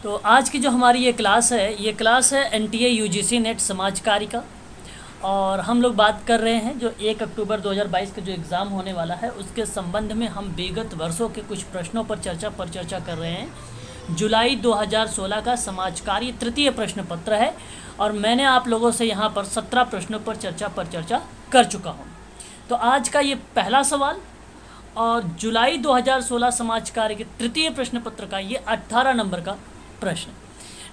तो आज की जो हमारी ये क्लास है एनटीए यूजीसी नेट समाज कार्य का। और हम लोग बात कर रहे हैं जो 1 अक्टूबर 2022 का जो एग्ज़ाम होने वाला है उसके संबंध में हम विगत वर्षों के कुछ प्रश्नों पर चर्चा कर रहे हैं। जुलाई 2016 का समाज कार्य तृतीय प्रश्न पत्र है और मैंने आप लोगों से यहाँ पर 17 प्रश्नों पर चर्चा कर चुका हूँ। तो आज का ये पहला सवाल और जुलाई 2016 समाज कार्य के तृतीय प्रश्न पत्र का ये 18 नंबर का प्रश्न।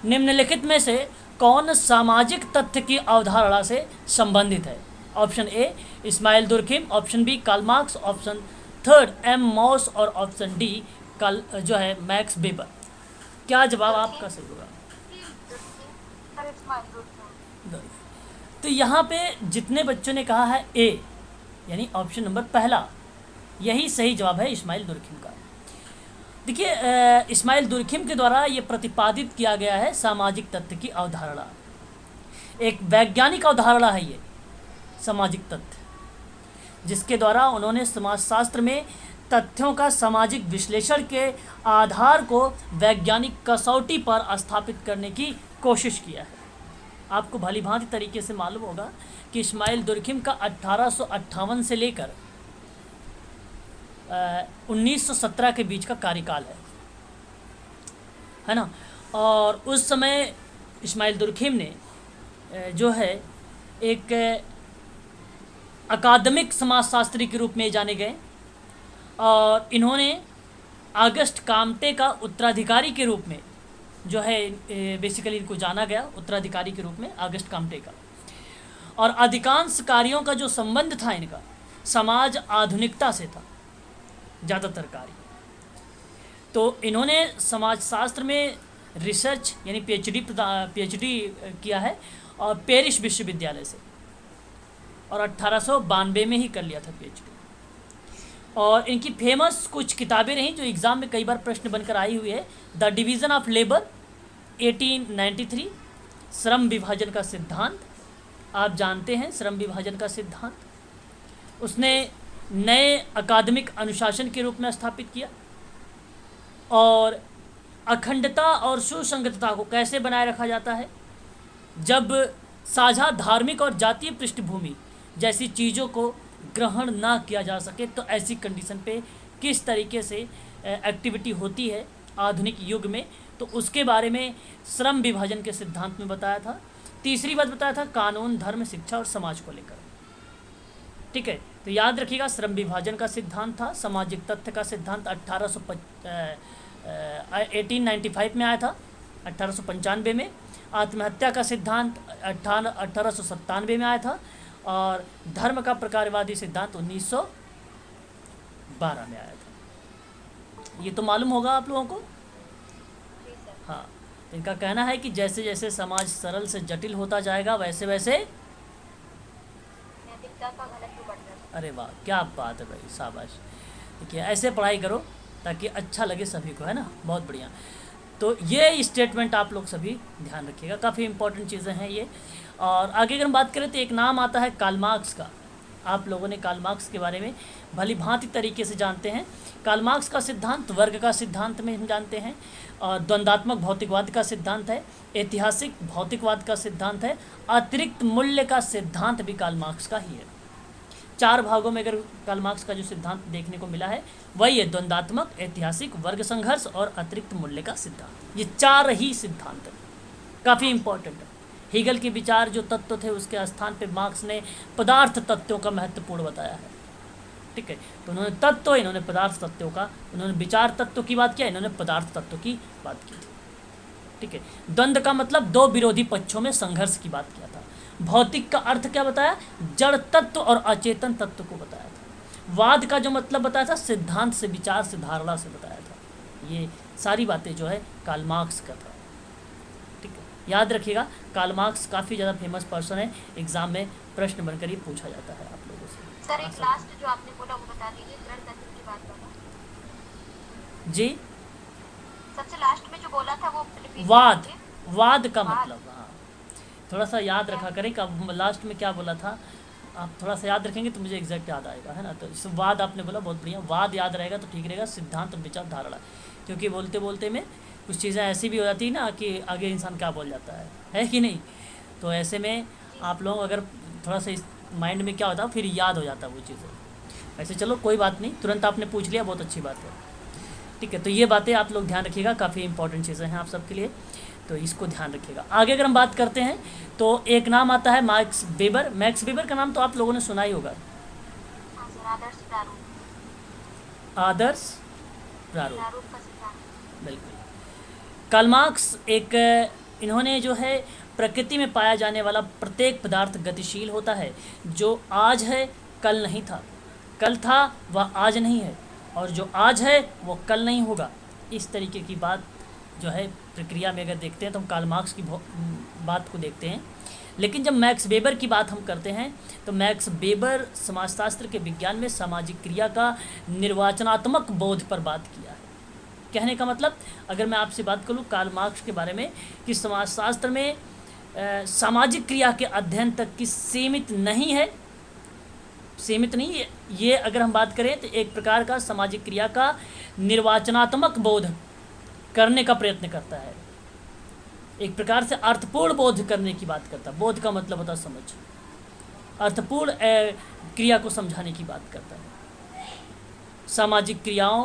निम्नलिखित में से कौन सामाजिक तथ्य की अवधारणा से संबंधित है? Option A Emile Durkheim, option B Karl Marx, option third M Mauss और ऑप्शन डी कल जो है मैक्स वेबर। क्या जवाब आपका सही होगा? तो यहाँ पे जितने बच्चों ने कहा है ए यानी ऑप्शन नंबर पहला, यही सही जवाब है इस्माइल दुर्खिम का। देखिए इस्माइल दुर्खिम के द्वारा ये प्रतिपादित किया गया है सामाजिक तथ्य की अवधारणा। एक वैज्ञानिक अवधारणा है ये सामाजिक तथ्य, जिसके द्वारा उन्होंने समाजशास्त्र में तथ्यों का सामाजिक विश्लेषण के आधार को वैज्ञानिक कसौटी पर स्थापित करने की कोशिश किया है। आपको भलीभांति तरीके से मालूम होगा कि इस्माइल दुर्खिम का 1858 से लेकर 1917 के बीच का कार्यकाल है ना। और उस समय इस्माइल दुर्खिम ने जो है एक अकादमिक समाजशास्त्री के रूप में जाने गए और इन्होंने ऑगस्ट काम्टे का उत्तराधिकारी के रूप में जो है बेसिकली इनको जाना गया उत्तराधिकारी के रूप में ऑगस्ट काम्टे का। और अधिकांश कार्यों का जो संबंध था इनका समाज आधुनिकता से था, ज़्यादातर कार्य। तो इन्होंने समाजशास्त्र में रिसर्च यानी पीएचडी किया है और पेरिस विश्वविद्यालय से, और 1892 में ही कर लिया था पीएचडी। और इनकी फेमस कुछ किताबें रहीं जो एग्ज़ाम में कई बार प्रश्न बनकर आई हुई है। द डिवीज़न ऑफ लेबर 1893, श्रम विभाजन का सिद्धांत, आप जानते हैं श्रम विभाजन का सिद्धांत उसने नए अकादमिक अनुशासन के रूप में स्थापित किया। और अखंडता और सुसंगतता को कैसे बनाए रखा जाता है जब साझा धार्मिक और जातीय पृष्ठभूमि जैसी चीज़ों को ग्रहण ना किया जा सके, तो ऐसी कंडीशन पे किस तरीके से एक्टिविटी होती है आधुनिक युग में, तो उसके बारे में श्रम विभाजन के सिद्धांत में बताया था। तीसरी बात बताया था कानून, धर्म, शिक्षा और समाज को लेकर। ठीक है, तो याद रखिएगा श्रम विभाजन का सिद्धांत था। सामाजिक तथ्य का सिद्धांत 1895 में आया था, 1895 में। आत्महत्या का सिद्धांत 1897 में आया था। और धर्म का प्रकारवादी सिद्धांत 1912 में आया था। ये तो मालूम होगा आप लोगों को। हाँ, इनका कहना है कि जैसे जैसे समाज सरल से जटिल होता जाएगा वैसे वैसे अरे वाह, क्या बात है भाई, शाबाश। देखिए ऐसे पढ़ाई करो ताकि अच्छा लगे सभी को, है ना। बहुत बढ़िया। तो ये स्टेटमेंट आप लोग सभी ध्यान रखिएगा, काफ़ी इंपॉर्टेंट चीज़ें हैं ये। और आगे अगर हम बात करें तो एक नाम आता है कार्ल मार्क्स का। आप लोगों ने कार्ल मार्क्स के बारे में भली भांति तरीके से जानते हैं। कार्ल मार्क्स का सिद्धांत वर्ग का सिद्धांत में हम जानते हैं, और द्वंदात्मक भौतिकवाद का सिद्धांत है, ऐतिहासिक भौतिकवाद का सिद्धांत है, अतिरिक्त मूल्य का सिद्धांत भी कार्ल मार्क्स का ही है। 4 भागों में अगर कार्ल मार्क्स का जो सिद्धांत देखने को मिला है वही है द्वंदात्मक, ऐतिहासिक, वर्ग संघर्ष और अतिरिक्त मूल्य का सिद्धांत। ये 4 ही सिद्धांत है, काफ़ी इंपॉर्टेंट है। हीगल के विचार जो तत्व थे उसके स्थान पे मार्क्स ने पदार्थ तत्वों का महत्वपूर्ण बताया है। ठीक है, तो उन्होंने तत्व, इन्होंने पदार्थ तत्वों का, उन्होंने विचार तत्व की बात किया, इन्होंने पदार्थ तत्व की बात की। ठीक है, द्वंद्व का मतलब 2 विरोधी पक्षों में संघर्ष की बात किया था। भौतिक का अर्थ क्या बताया? जड़ तत्व और अचेतन तत्व को बताया था। वाद का जो मतलब बताया था सिद्धांत से, विचार से, धारणा से बताया था। ये सारी बातें जो है कार्ल मार्क्स का था। ठीक है, याद रखिएगा कार्ल मार्क्स काफ़ी ज़्यादा फेमस पर्सन है, एग्जाम में प्रश्न बनकर ही पूछा जाता है आप लोगों से। सर एक लास्ट जो आपने बोला वो बता दीजिए, जड़ तत्व की बात बोला जी। सबसे लास्ट में जो बोला था वो वाद, वाद का मतलब, हाँ थोड़ा सा याद रखा करें कब लास्ट में क्या बोला था। आप थोड़ा सा याद रखेंगे तो मुझे एग्जैक्ट याद आएगा, है ना। तो इस वाद आपने बोला, बहुत बढ़िया, वाद याद रहेगा तो ठीक रहेगा। सिद्धांत और विचार, धारणा, क्योंकि बोलते बोलते में कुछ चीज़ें ऐसी भी हो जाती है ना कि आगे इंसान क्या बोल जाता है कि नहीं। तो ऐसे में आप लोग अगर थोड़ा सा इस माइंड में क्या होता है, फिर याद हो जाता है वो चीज़ें। वैसे चलो कोई बात नहीं, तुरंत आपने पूछ लिया, बहुत अच्छी बात है। ठीक है, तो ये बातें आप लोग ध्यान रखिएगा, काफ़ी इंपॉर्टेंट चीज़ें हैं आप सबके लिए, तो इसको ध्यान रखिएगा। आगे अगर हम बात करते हैं तो एक नाम आता है मैक्स वेबर। मैक्स वेबर का नाम तो आप लोगों ने सुना ही होगा, हाँ सर, आदर्श प्रारूप। आदर्श प्रारूप, प्रारूप का सिद्धांत। बिल्कुल। कार्ल मार्क्स एक इन्होंने जो है प्रकृति में पाया जाने वाला प्रत्येक पदार्थ गतिशील होता है, जो आज है कल नहीं था, कल था वह आज नहीं है, और जो आज है वो कल नहीं होगा। इस तरीके की बात जो है प्रक्रिया में अगर देखते हैं तो हम कार्ल मार्क्स की बात को देखते हैं। लेकिन जब मैक्स वेबर की बात हम करते हैं तो मैक्स वेबर समाजशास्त्र के विज्ञान में सामाजिक क्रिया का निर्वाचनात्मक बोध पर बात किया है। कहने का मतलब, अगर मैं आपसे बात करूं कार्ल मार्क्स के बारे में कि समाजशास्त्र में सामाजिक क्रिया के अध्ययन तक की सीमित नहीं है, सीमित नहीं है ये, अगर हम बात करें तो एक प्रकार का सामाजिक क्रिया का निर्वाचनात्मक बोध करने का प्रयत्न करता है, एक प्रकार से अर्थपूर्ण बोध करने की बात करता है। बोध का मतलब होता है समझ, अर्थपूर्ण क्रिया को समझाने की बात करता है। सामाजिक क्रियाओं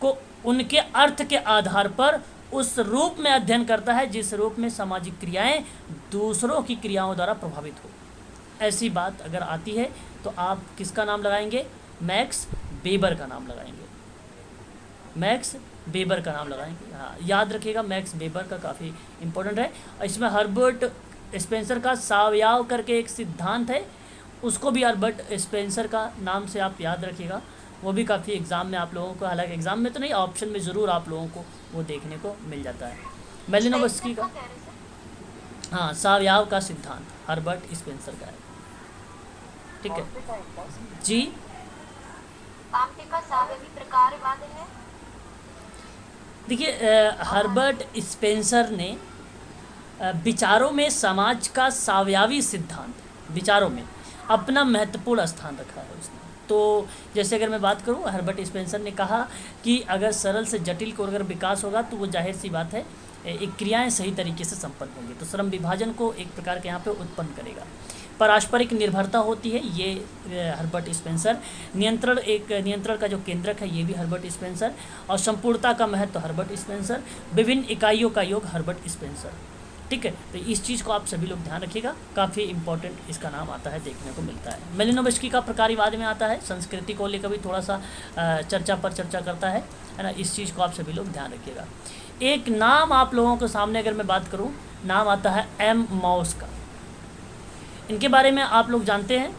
को उनके अर्थ के आधार पर उस रूप में अध्ययन करता है जिस रूप में सामाजिक क्रियाएं दूसरों की क्रियाओं द्वारा प्रभावित हो। ऐसी बात अगर आती है तो आप किसका नाम लगाएंगे? मैक्स वेबर का नाम लगाएंगे, मैक्स वेबर का नाम लगाएंगे। हाँ, याद रखिएगा मैक्स वेबर का काफ़ी इम्पोर्टेंट है। इसमें हर्बर्ट स्पेंसर का सावयव करके एक सिद्धांत है, उसको भी हर्बर्ट स्पेंसर का नाम से आप याद रखिएगा। वो भी काफ़ी एग्ज़ाम में आप लोगों को, हालांकि एग्ज़ाम में तो नहीं, ऑप्शन में ज़रूर आप लोगों को वो देखने को मिल जाता है। मेलिनोवस्की का, कह रहे सर? हाँ, सावयव का सिद्धांत हर्बर्ट स्पेंसर का है। ठीक है जी। काम्टे का सावयवी प्रकारवाद है। देखिए हर्बर्ट स्पेंसर ने विचारों में समाज का सावयवी सिद्धांत, विचारों में अपना महत्वपूर्ण स्थान रखा है उसने। तो जैसे अगर मैं बात करूं, हर्बर्ट स्पेंसर ने कहा कि अगर सरल से जटिल को अगर विकास होगा तो वो जाहिर सी बात है एक क्रियाएं सही तरीके से संपन्न होंगी, तो श्रम विभाजन को एक प्रकार के यहाँ पे उत्पन्न करेगा। पारस्परिक निर्भरता होती है, ये हर्बर्ट स्पेंसर। नियंत्रण का जो केंद्रक है ये भी हर्बर्ट स्पेंसर, और संपूर्णता का महत्व हर्बर्ट स्पेंसर, विभिन्न इकाइयों का योग हर्बर्ट स्पेंसर। ठीक है, तो इस चीज़ को आप सभी लोग ध्यान रखिएगा, काफ़ी इंपॉर्टेंट इसका नाम आता है, देखने को मिलता है। मेलिनोवस्की का प्रकारीवाद में आता है, संस्कृति को लेकर भी थोड़ा सा चर्चा करता है ना। इस चीज़ को आप सभी लोग ध्यान रखिएगा। एक नाम आप लोगों के सामने अगर मैं बात करूं, नाम आता है एम माउस का। इनके बारे में आप लोग जानते हैं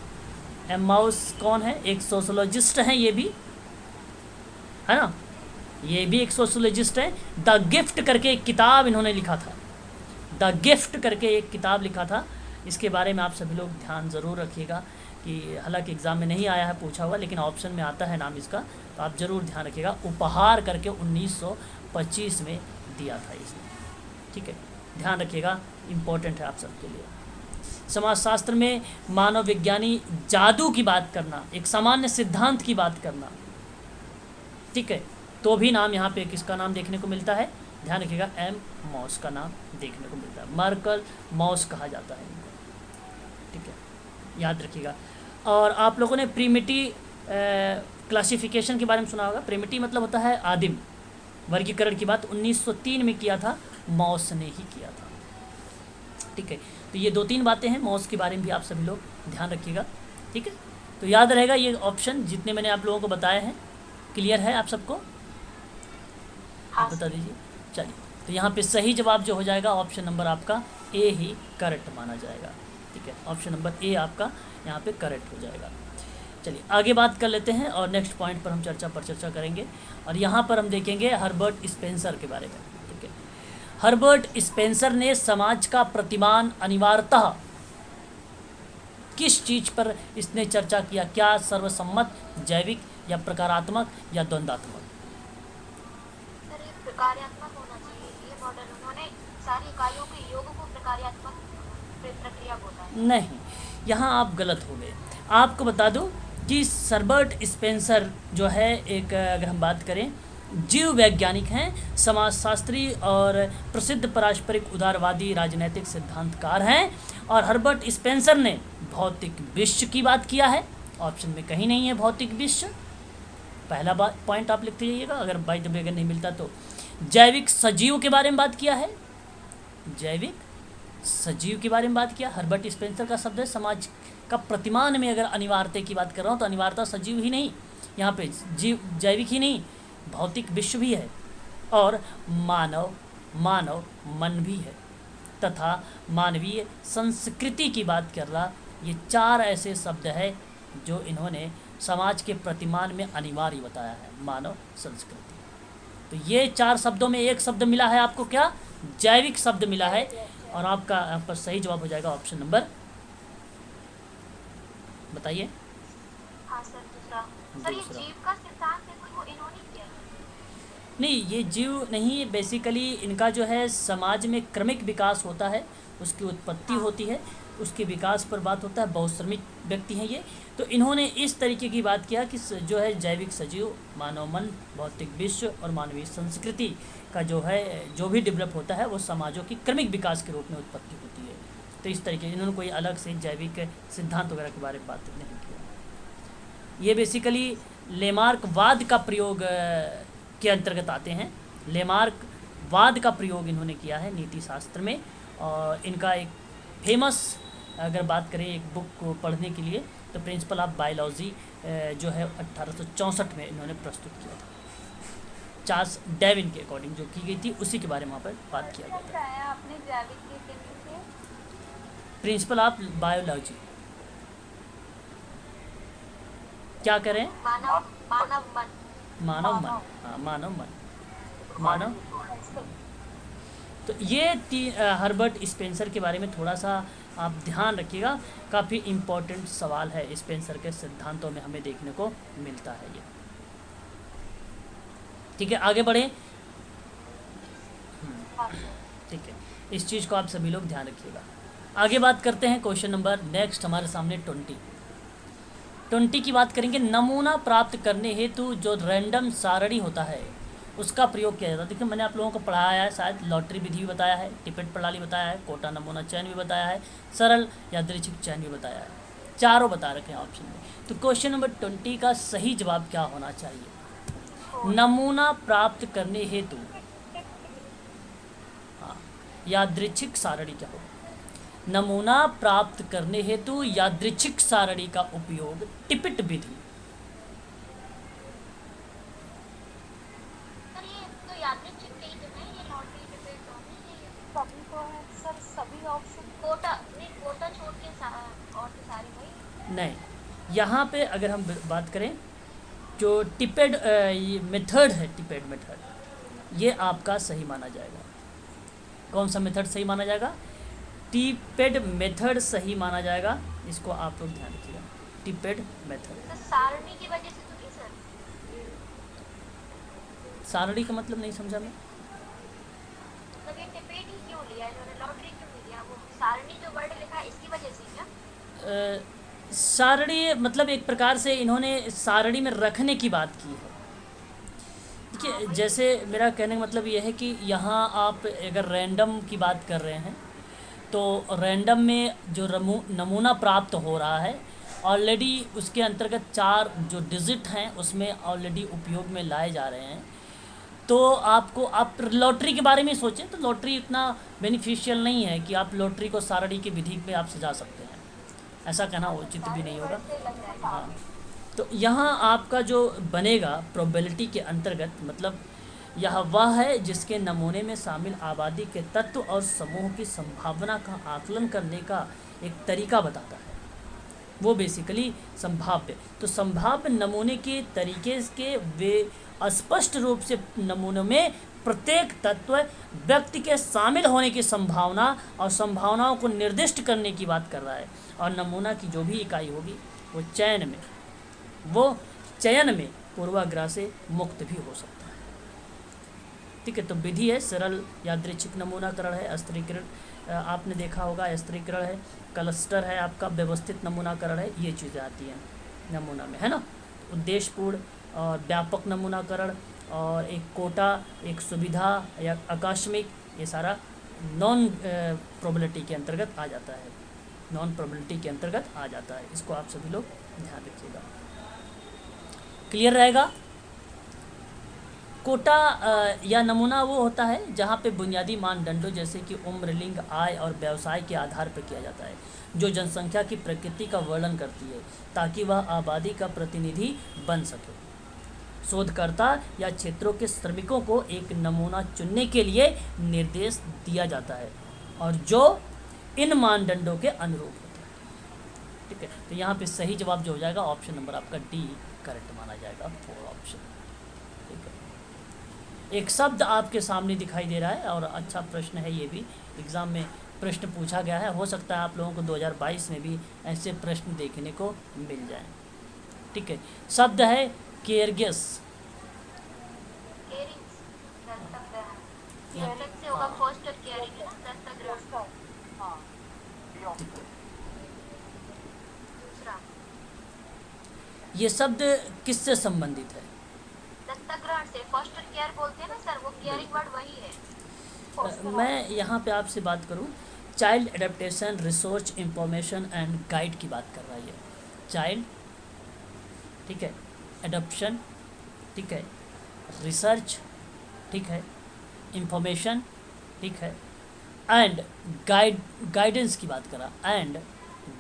एम माउस कौन है? एक सोशोलॉजिस्ट हैं ये भी, है ना, ये भी एक सोशोलॉजिस्ट है। द गिफ्ट करके एक किताब इन्होंने लिखा था, द गिफ्ट करके एक किताब लिखा था। इसके बारे में आप सभी लोग ध्यान ज़रूर रखिएगा कि हालांकि एग्ज़ाम में नहीं आया है पूछा हुआ, लेकिन ऑप्शन में आता है नाम इसका, तो आप ज़रूर ध्यान रखिएगा। उपहार करके 1925 में दिया था इसने। ठीक है, ध्यान रखिएगा, इम्पोर्टेंट है आप सबके लिए। समाजशास्त्र में मानव विज्ञानी जादू की बात करना, एक सामान्य सिद्धांत की बात करना, ठीक है, तो भी नाम यहाँ पे किसका नाम देखने को मिलता है? ध्यान रखिएगा, एम मॉस का नाम देखने को मिलता है। मार्कल मॉस कहा जाता है इनको। ठीक है, याद रखिएगा। और आप लोगों ने प्रीमिटी क्लासिफिकेशन के बारे में सुना होगा। प्रीमिटी मतलब होता है आदिम, वर्गीकरण की बात 1903 में किया था, मॉस ने ही किया था। ठीक है, तो ये 2-3 बातें हैं मॉस के बारे में भी आप सभी लोग ध्यान रखिएगा। ठीक है, तो याद रहेगा ये ऑप्शन जितने मैंने आप लोगों को बताए हैं। क्लियर है आप सबको? हाँ बता दीजिए। चलिए, तो यहाँ पे सही जवाब जो हो जाएगा ऑप्शन नंबर आपका ए ही करेक्ट माना जाएगा। ठीक है, ऑप्शन नंबर ए आपका यहाँ पे करेक्ट हो जाएगा। चलिए आगे बात कर लेते हैं और नेक्स्ट पॉइंट पर हम चर्चा करेंगे, और यहाँ पर हम देखेंगे हर्बर्ट स्पेंसर के बारे में। ठीक है, हर्बर्ट स्पेंसर ने समाज का प्रतिमान अनिवार्यतः किस चीज़ पर इसने चर्चा किया? क्या सर्वसम्मत, जैविक, या प्रकारात्मक, या द्वंद्वात्मक? सर, ये प्रक्रियात्मक होना चाहिए। ये मॉडल उन्होंने सारी इकाइयों के योग को प्रक्रियात्मक प्रक्रिया बोला है। नहीं, यहाँ आप गलत हो गए। आपको बता दूं कि हर्बर्ट स्पेंसर जो है एक, अगर हम बात करें, जीव वैज्ञानिक हैं, समाजशास्त्री और प्रसिद्ध पारस्परिक उदारवादी राजनैतिक सिद्धांतकार हैं। और हर्बर्ट स्पेंसर ने भौतिक विश्व की बात किया है। ऑप्शन में कहीं नहीं है भौतिक विश्व। पहला बात पॉइंट आप लिखते जाइएगा, अगर बाई द वे अगर नहीं मिलता तो। जैविक सजीव के बारे में बात किया है, जैविक सजीव के बारे में बात किया। हर्बर्ट स्पेंसर का शब्द है समाज का प्रतिमान में अगर अनिवार्यता की बात कर रहा हूँ तो अनिवार्यता सजीव ही नहीं, यहाँ पे जीव जैविक ही नहीं, भौतिक विश्व भी है और मानव मन भी है तथा मानवीय संस्कृति की बात कर रहा। ये चार ऐसे शब्द है जो इन्होंने समाज के प्रतिमान में अनिवार्य बताया है, मानव संस्कृति। तो ये चार शब्दों में एक शब्द मिला है आपको, क्या? जैविक शब्द मिला है। और आपका यहाँ पर सही जवाब हो जाएगा ऑप्शन नंबर, बताइए। हाँ सर, दूसरा। सर ये जीव का सिद्धांत है कोई, वो इन्होंने किया है? नहीं, ये जीव नहीं, बेसिकली इनका जो है समाज में क्रमिक विकास होता है, उसकी उत्पत्ति होती है, उसके विकास पर बात होता है। बहुश्रमिक व्यक्ति हैं ये। तो इन्होंने इस तरीके की बात किया कि जो है जैविक सजीव, मानव मन, भौतिक विश्व और मानवीय संस्कृति का जो है जो भी डेवलप होता है वो समाजों की क्रमिक विकास के रूप में उत्पत्ति होती है। तो इस तरीके इन्होंने कोई अलग से जैविक सिद्धांत वगैरह के बारे में बात नहीं किया। ये बेसिकली लेमार्कवाद का प्रयोग के अंतर्गत आते हैं। लेमार्कवाद का प्रयोग इन्होंने किया है नीति शास्त्र में। और इनका एक फेमस अगर बात करें एक बुक को पढ़ने के लिए तो प्रिंसिपल ऑफ बायोलॉजी जो है 1864 में इन्होंने प्रस्तुत किया था, चार्ल्स डार्विन के अकॉर्डिंग जो की गई थी, उसी के बारे में वहाँ पर बात किया गया था। आपने जैविक के लिए प्रिंसिपल ऑफ बायोलॉजी क्या करें? मानव मन। मानव मन, हाँ मानव मन, मानव। तो ये हर्बर्ट स्पेंसर के बारे में थोड़ा सा आप ध्यान रखिएगा, काफ़ी इम्पोर्टेंट सवाल है, स्पेंसर के सिद्धांतों में हमें देखने को मिलता है ये। ठीक है, आगे बढ़े। ठीक है, इस चीज़ को आप सभी लोग ध्यान रखिएगा। आगे बात करते हैं क्वेश्चन नंबर नेक्स्ट हमारे सामने 20 की बात करेंगे। नमूना प्राप्त करने हेतु जो रैंडम सारणी होता है उसका प्रयोग किया जाता है। देखिए मैंने आप लोगों को पढ़ाया है, शायद लॉटरी विधि भी बताया है, टिपट प्रणाली बताया है, कोटा नमूना चयन भी बताया है, सरल यादृच्छिक चयन भी बताया है, चारों बता रखे हैं ऑप्शन में। तो क्वेश्चन नंबर 20 का सही जवाब क्या होना चाहिए? नमूना प्राप्त करने हेतु, हाँ, यादृच्छिक सारणी क्या होगा? नमूना प्राप्त करने हेतु यादृच्छिक सारणी का उपयोग टिपट विधि। सर ये तो यादृच्छिक नहीं तो है, ये लॉटरी टिकट तो नहीं है, सभी को है सर, सभी ऑप्शन। कोटा नहीं, कोटा छोड़ के और तो सारी वही नहीं, यहाँ पे अगर हम बात करें जो टिपेड मेथड है, टिपेड मेथड, ये आपका सही माना जाएगा। कौन सा मेथड सही माना जाएगा? टिपेड मेथड सही माना जाएगा। इसको आप लोग ध्यान रखिएगा, टिपेड मेथड। तो सारणी की वजह से तो नहीं सर? सारणी का मतलब नहीं समझा मैं। मतलब ये टिपेट ही क्यों लिया इन्होंने, लॉटरी क्यों नहीं लिया? वो सारणी जो वर्ड लिखा है इसकी वजह से क्या? सारणी मतलब एक प्रकार से इन्होंने सारणी में रखने की बात की है। देखिए जैसे मेरा कहने का मतलब ये है कि यहाँ आप अगर रैंडम की बात कर रहे हैं तो रैंडम में जो नमूना प्राप्त हो रहा है ऑलरेडी उसके अंतर्गत 4 जो डिजिट हैं उसमें ऑलरेडी उपयोग में लाए जा रहे हैं। तो आपको आप लॉटरी के बारे में सोचें तो लॉटरी इतना बेनिफिशियल नहीं है कि आप लॉटरी को सारणी की विधि में आप सजा सकते हैं, ऐसा कहना उचित भी नहीं होगा। हाँ, तो यहाँ आपका जो बनेगा प्रोबेबिलिटी के अंतर्गत, मतलब यह वह है जिसके नमूने में शामिल आबादी के तत्व और समूह की संभावना का आकलन करने का एक तरीका बताता है, वो बेसिकली संभाव्य। तो संभाव्य नमूने के तरीके के वे स्पष्ट रूप से नमूनों में प्रत्येक तत्व व्यक्ति के शामिल होने की संभावना और संभावनाओं को निर्दिष्ट करने की बात कर रहा है। और नमूना की जो भी इकाई होगी वो चयन में पूर्वाग्रह से मुक्त भी हो सकता है। ठीक है, तो विधि है सरल यादृच्छिक नमूनाकरण है, स्तरीकरण आपने देखा होगा, स्तरीकरण है, क्लस्टर है, आपका व्यवस्थित नमूनाकरण है, ये चीज़ें आती हैं नमूना में, है ना। उद्देश्यपूर्ण और व्यापक नमूनाकरण और एक कोटा, एक सुविधा या आकस्मिक, ये सारा नॉन प्रोबेबिलिटी के अंतर्गत आ जाता है, नॉन प्रोबेबिलिटी के अंतर्गत आ जाता है। इसको आप सभी लोग ध्यान रखिएगा। क्लियर रहेगा। कोटा या नमूना वो होता है जहाँ पे बुनियादी मानदंडों जैसे कि उम्र, लिंग, आय और व्यवसाय के आधार पर किया जाता है, जो जनसंख्या की प्रकृति का वर्णन करती है ताकि वह आबादी का प्रतिनिधि बन सके। शोधकर्ता या क्षेत्रों के श्रमिकों को एक नमूना चुनने के लिए निर्देश दिया जाता है और जो इन मानदंडों के अनुरूप होता है। ठीक है, तो यहाँ पे सही जवाब जो हो जाएगा ऑप्शन नंबर आपका डी करेक्ट माना जाएगा, 4 ऑप्शन। ठीक है, एक शब्द आपके सामने दिखाई दे रहा है और अच्छा प्रश्न है, ये भी एग्ज़ाम में प्रश्न पूछा गया है। हो सकता है आप लोगों को 2022 में भी ऐसे प्रश्न देखने को मिल जाएं। ठीक है, शब्द है केयरगिस। केयरिंग्स, दस्तक अलग से होगा, फोस्टर केयरिंग है ना, दस्तक। हाँ, दूसरा ये शब्द किससे संबंधित है? दस्तक ग्रहण से, फोस्टर केयर बोलते हैं ना सर, वो केयरिंग वर्ड वही है। मैं यहाँ पे आपसे बात करूँ, child adaptation resource information and guide की बात कर रहा है। चाइल्ड, ठीक है, एडप्शन, ठीक है, रिसर्च, ठीक है, इंफॉर्मेशन, ठीक है, एंड गाइडेंस की बात कर रहा, एंड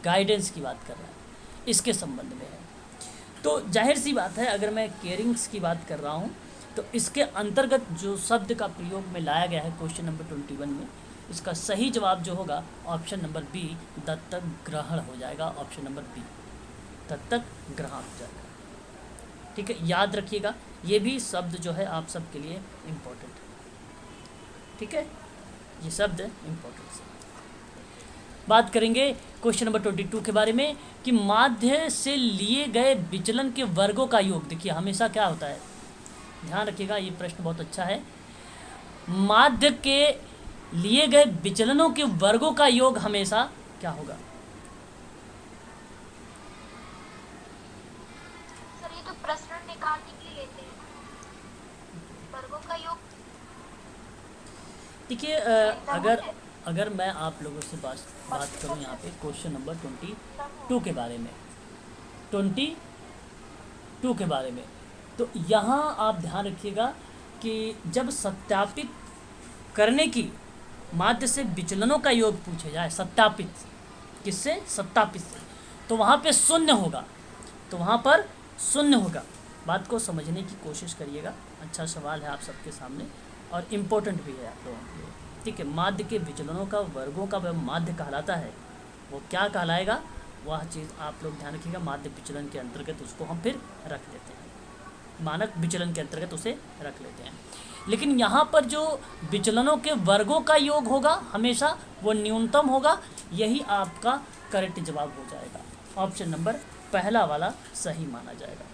गाइडेंस की बात कर रहा है, इसके संबंध में है। तो जाहिर सी बात है, अगर मैं केयरिंग्स की बात कर रहा हूँ तो इसके अंतर्गत जो शब्द का प्रयोग में लाया गया है क्वेश्चन नंबर 21 में, इसका सही जवाब जो होगा ऑप्शन नंबर बी, दत्तक ग्रहण हो जाएगा। ऑप्शन नंबर बी, दत्तक ग्रहण हो जाएगा। ठीक है, याद रखिएगा, ये भी शब्द जो है आप सबके लिए इम्पोर्टेंट है। ठीक है, ये शब्द इम्पोर्टेंट है। बात करेंगे क्वेश्चन नंबर 22 के बारे में कि माध्य से लिए गए विचलन के वर्गों का योग। देखिए हमेशा क्या होता है, ध्यान रखिएगा, ये प्रश्न बहुत अच्छा है। माध्य के लिए गए विचलनों के वर्गों का योग हमेशा क्या होगा? सर ये तो प्रसरण निकालने के लिए लेते हैं, वर्गों का योग। देखिए अगर मैं आप लोगों से बात करूं यहाँ पे क्वेश्चन नंबर 22 के बारे में, 22 के बारे में, तो यहाँ आप ध्यान रखिएगा कि जब सत्यापित करने की माध्य से विचलनों का योग पूछे जाए, सत्यापित किससे? सत्यापित से, तो वहाँ पे शून्य होगा, तो वहाँ पर शून्य होगा। बात को समझने की कोशिश करिएगा, अच्छा सवाल है आप सबके सामने और इम्पोर्टेंट भी है आप लोगों के लिए। ठीक है, माध्य के विचलनों का वर्गों का वह माध्य कहलाता है, वो क्या कहलाएगा वह चीज़ आप लोग ध्यान रखिएगा। माध्य विचलन के अंतर्गत उसको हम फिर रख देते हैं, मानक विचलन के अंतर्गत उसे रख लेते हैं। लेकिन यहाँ पर जो विचलनों के वर्गों का योग होगा हमेशा वो न्यूनतम होगा, यही आपका करेक्ट जवाब हो जाएगा। ऑप्शन नंबर पहला वाला सही माना जाएगा,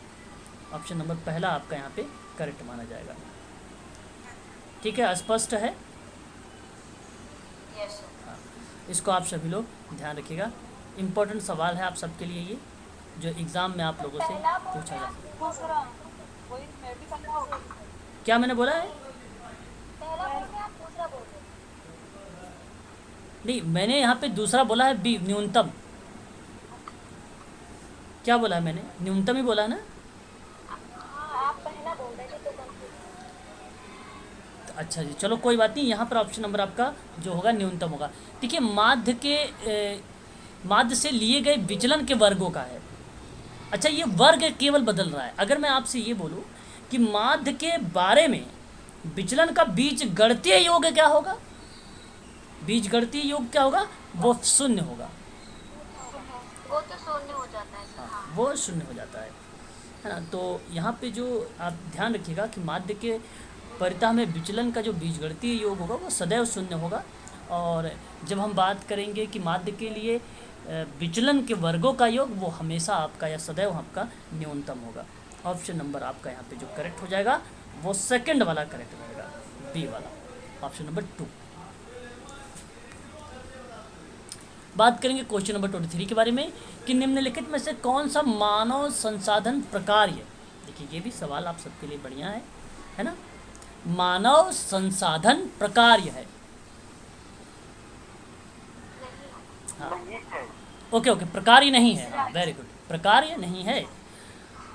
ऑप्शन नंबर पहला आपका यहाँ पे करेक्ट माना जाएगा। ठीक है, स्पष्ट है? हाँ, इसको आप सभी लोग ध्यान रखिएगा, इम्पोर्टेंट सवाल है आप सबके लिए ये, जो एग्ज़ाम में आप लोगों से पूछा जा सकता है। क्या मैंने बोला है? पहला बोल रहे आप, दूसरा बोल रहे? नहीं, मैंने यहाँ पे दूसरा बोला है, बी न्यूनतम। क्या बोला है मैंने? न्यूनतम ही बोला है ना? हाँ, आप पहला बोल रहे थे तो अच्छा जी, चलो कोई बात नहीं, यहाँ पर ऑप्शन नंबर आपका जो होगा न्यूनतम होगा। देखिए माध्य से लिए गए विचलन के वर्गों का है। अच्छा, ये वर्ग केवल बदल रहा है। अगर मैं आपसे ये बोलूँ कि माध्य के बारे में विचलन का बीज गणितीय योग क्या होगा, बीज गणितीय योग क्या होगा? वो शून्य होगा। वो तो शून्य हो जाता है। हाँ, वो शून्य हो जाता है ना। तो यहाँ पे जो आप ध्यान रखिएगा कि माध्य के परितः में विचलन का जो बीजगणितीय योग होगा वो सदैव शून्य होगा। और जब हम बात करेंगे कि माध्य के लिए विचलन के वर्गों का योग, वो हमेशा आपका या सदैव आपका न्यूनतम होगा। ऑप्शन नंबर आपका यहाँ पे जो करेक्ट हो जाएगा वो सेकंड वाला करेक्ट रहेगा, बी वाला, ऑप्शन नंबर 2। बात करेंगे क्वेश्चन नंबर 23 के बारे में कि निम्नलिखित में से कौन सा मानव संसाधन प्रकार है। देखिए ये भी सवाल आप सबके लिए बढ़िया है, है ना। मानव संसाधन प्रकार्य है। हाँ, ओके ओके, प्रकार्य नहीं है, हाँ वेरी गुड, प्रकार्य नहीं है,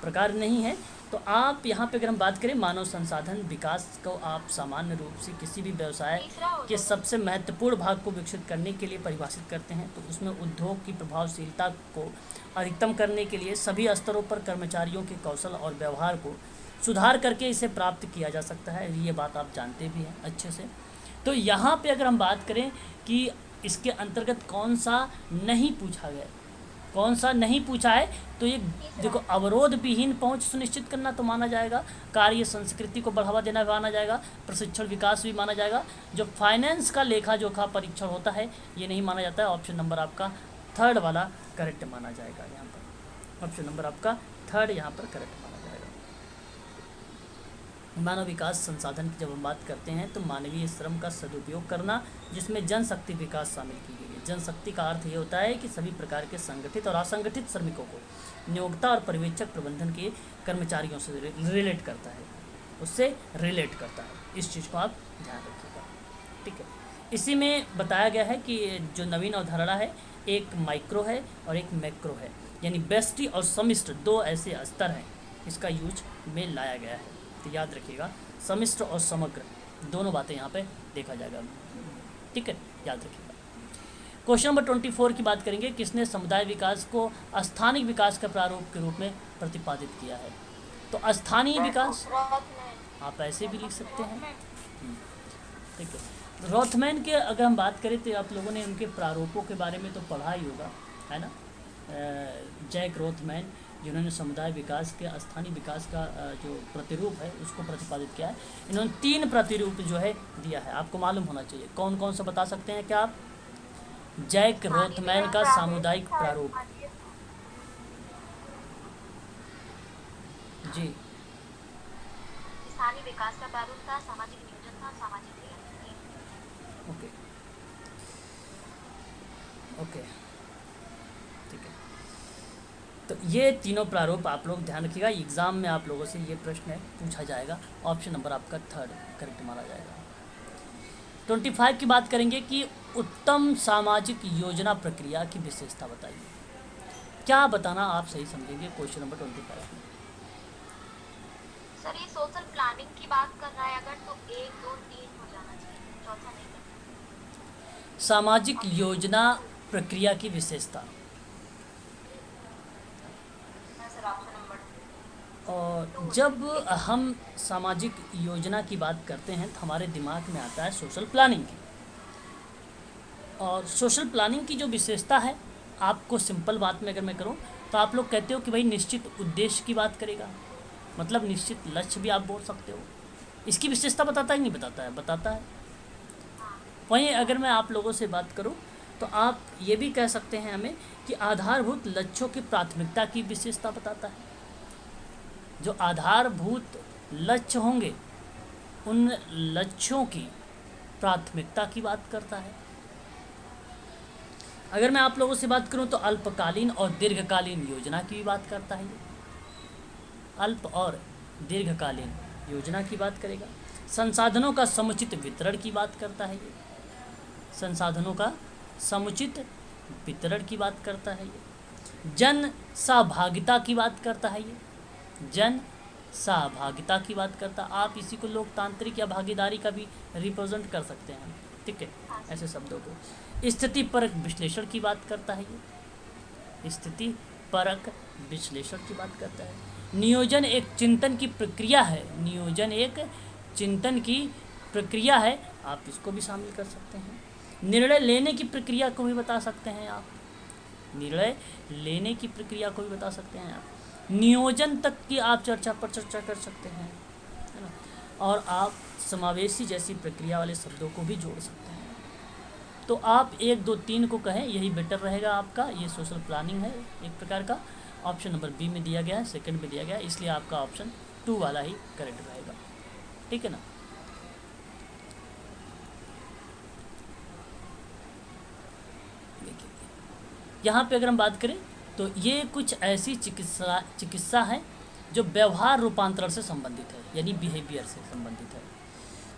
प्रकार्य नहीं है। तो आप यहाँ पे अगर हम बात करें मानव संसाधन विकास को आप सामान्य रूप से किसी भी व्यवसाय के सबसे महत्वपूर्ण भाग को विकसित करने के लिए परिभाषित करते हैं। तो उसमें उद्योग की प्रभावशीलता को अधिकतम करने के लिए सभी स्तरों पर कर्मचारियों के कौशल और व्यवहार को सुधार करके इसे प्राप्त किया जा सकता है। ये बात आप जानते भी हैं अच्छे से। तो यहाँ पे अगर हम बात करें कि इसके अंतर्गत कौन सा नहीं पूछा गया, कौन सा नहीं पूछा है, तो ये देखो, अवरोध विहीन पहुंच सुनिश्चित करना तो माना जाएगा, कार्य संस्कृति को बढ़ावा देना भी माना जाएगा, प्रशिक्षण विकास भी माना जाएगा। जो फाइनेंस का लेखा जोखा परीक्षण होता है ये नहीं माना जाता है। ऑप्शन नंबर आपका थर्ड वाला करेक्ट माना जाएगा। यहाँ पर ऑप्शन नंबर आपका थर्ड यहाँ पर करेक्ट माना जाएगा। मानव विकास संसाधन की जब हम बात करते हैं तो मानवीय श्रम का सदुपयोग करना, जिसमें जनशक्ति विकास शामिल की गई है। जनशक्ति का अर्थ ये होता है कि सभी प्रकार के संगठित और असंगठित श्रमिकों को नियोक्ता और पर्यवेक्षक प्रबंधन के कर्मचारियों से रिलेट करता है, उससे रिलेट करता है। इस चीज़ को आप ध्यान रखिएगा, ठीक है। इसी में बताया गया है कि जो नवीन अवधारणा है, एक माइक्रो है और एक मैक्रो है, यानी व्यष्टि और समिष्ट दो ऐसे स्तर हैं, इसका यूज में लाया गया है। तो याद रखिएगा, समिष्ट और समग्र दोनों बातें यहाँ पे देखा जाएगा, ठीक है, याद रखिएगा। क्वेश्चन नंबर 24 की बात करेंगे, किसने समुदाय विकास को स्थानिक विकास का प्रारूप के रूप में प्रतिपादित किया है। तो स्थानीय विकास आप ऐसे भी लिख सकते हैं, ठीक है। रॉथमैन के अगर हम बात करें तो आप लोगों ने उनके प्रारूपों के बारे में तो पढ़ा ही होगा, है ना। जैक रॉथमैन, जिन्होंने समुदाय विकास के स्थानीय विकास का जो प्रतिरूप है उसको प्रतिपादित किया है। इन्होंने 3 प्रतिरूप जो है दिया है, आपको मालूम होना चाहिए। कौन कौन सा बता सकते हैं क्या आप? जैक रॉथमैन का सामुदायिक प्रारूप, जी, स्थानीय विकास का प्रारूप था, सामाजिक नियोजन था, सामाजिक न्याय। ओके ओके, ठीक है। तो ये तीनों प्रारूप आप लोग ध्यान रखिएगा, एग्जाम में आप लोगों से ये प्रश्न है पूछा जाएगा। ऑप्शन नंबर आपका थर्ड करेक्ट माना जाएगा। 25 की बात करेंगे कि उत्तम सामाजिक योजना प्रक्रिया की विशेषता बताइए। क्या बताना आप सही समझेंगे क्वेश्चन नंबर 25 में? सर ये सोशल प्लानिंग की बात कर रहा है अगर, तो 1 2 3 हो जाना चाहिए, चौथा नहीं करना। सामाजिक योजना प्रक्रिया की विशेषता, और जब हम सामाजिक योजना की बात करते हैं तो हमारे दिमाग में आता है सोशल प्लानिंग की। और सोशल प्लानिंग की जो विशेषता है, आपको सिंपल बात में अगर मैं करूं तो आप लोग कहते हो कि भाई निश्चित उद्देश्य की बात करेगा, मतलब निश्चित लक्ष्य भी आप बोल सकते हो। इसकी विशेषता बताता ही नहीं बताता है, बताता है। वहीं अगर मैं आप लोगों से बात करूं तो आप ये भी कह सकते हैं हमें कि आधारभूत लक्ष्यों की प्राथमिकता की विशेषता बताता है। जो आधारभूत लक्ष्य होंगे उन लक्ष्यों की प्राथमिकता की बात करता है। अगर मैं आप लोगों से बात करूं तो अल्पकालीन और दीर्घकालीन योजना की भी बात करता है ये, अल्प और दीर्घकालीन योजना की बात करेगा। संसाधनों का समुचित वितरण की बात करता है ये, संसाधनों का समुचित वितरण की बात करता है ये। जन सहभागिता की बात करता है ये, जन सहभागिता की बात करता। आप इसी को लोकतांत्रिक या भागीदारी का भी रिप्रेजेंट कर सकते हैं, ठीक है, ऐसे शब्दों को। स्थिति परक विश्लेषण की बात करता है ये, स्थिति परक विश्लेषण की बात करता है। नियोजन एक चिंतन की प्रक्रिया है, नियोजन एक चिंतन की प्रक्रिया है, आप इसको भी शामिल कर सकते हैं। निर्णय लेने की प्रक्रिया को भी बता सकते हैं आप, निर्णय लेने की प्रक्रिया को भी बता सकते हैं आप। नियोजन तक की आप चर्चा कर सकते हैं, है ना। और आप समावेशी जैसी प्रक्रिया वाले शब्दों को भी जोड़ सकते हैं। तो आप 1 2 3 को कहें, यही बेटर रहेगा आपका। ये सोशल प्लानिंग है एक प्रकार का। ऑप्शन नंबर बी में दिया गया है, सेकंड में दिया गया है, इसलिए आपका ऑप्शन 2 वाला ही करेक्ट रहेगा, ठीक है ना। देखिए यहाँ पे अगर हम बात करें तो ये कुछ ऐसी चिकित्सा है जो व्यवहार रूपांतरण से संबंधित है, यानी बिहेवियर से संबंधित है।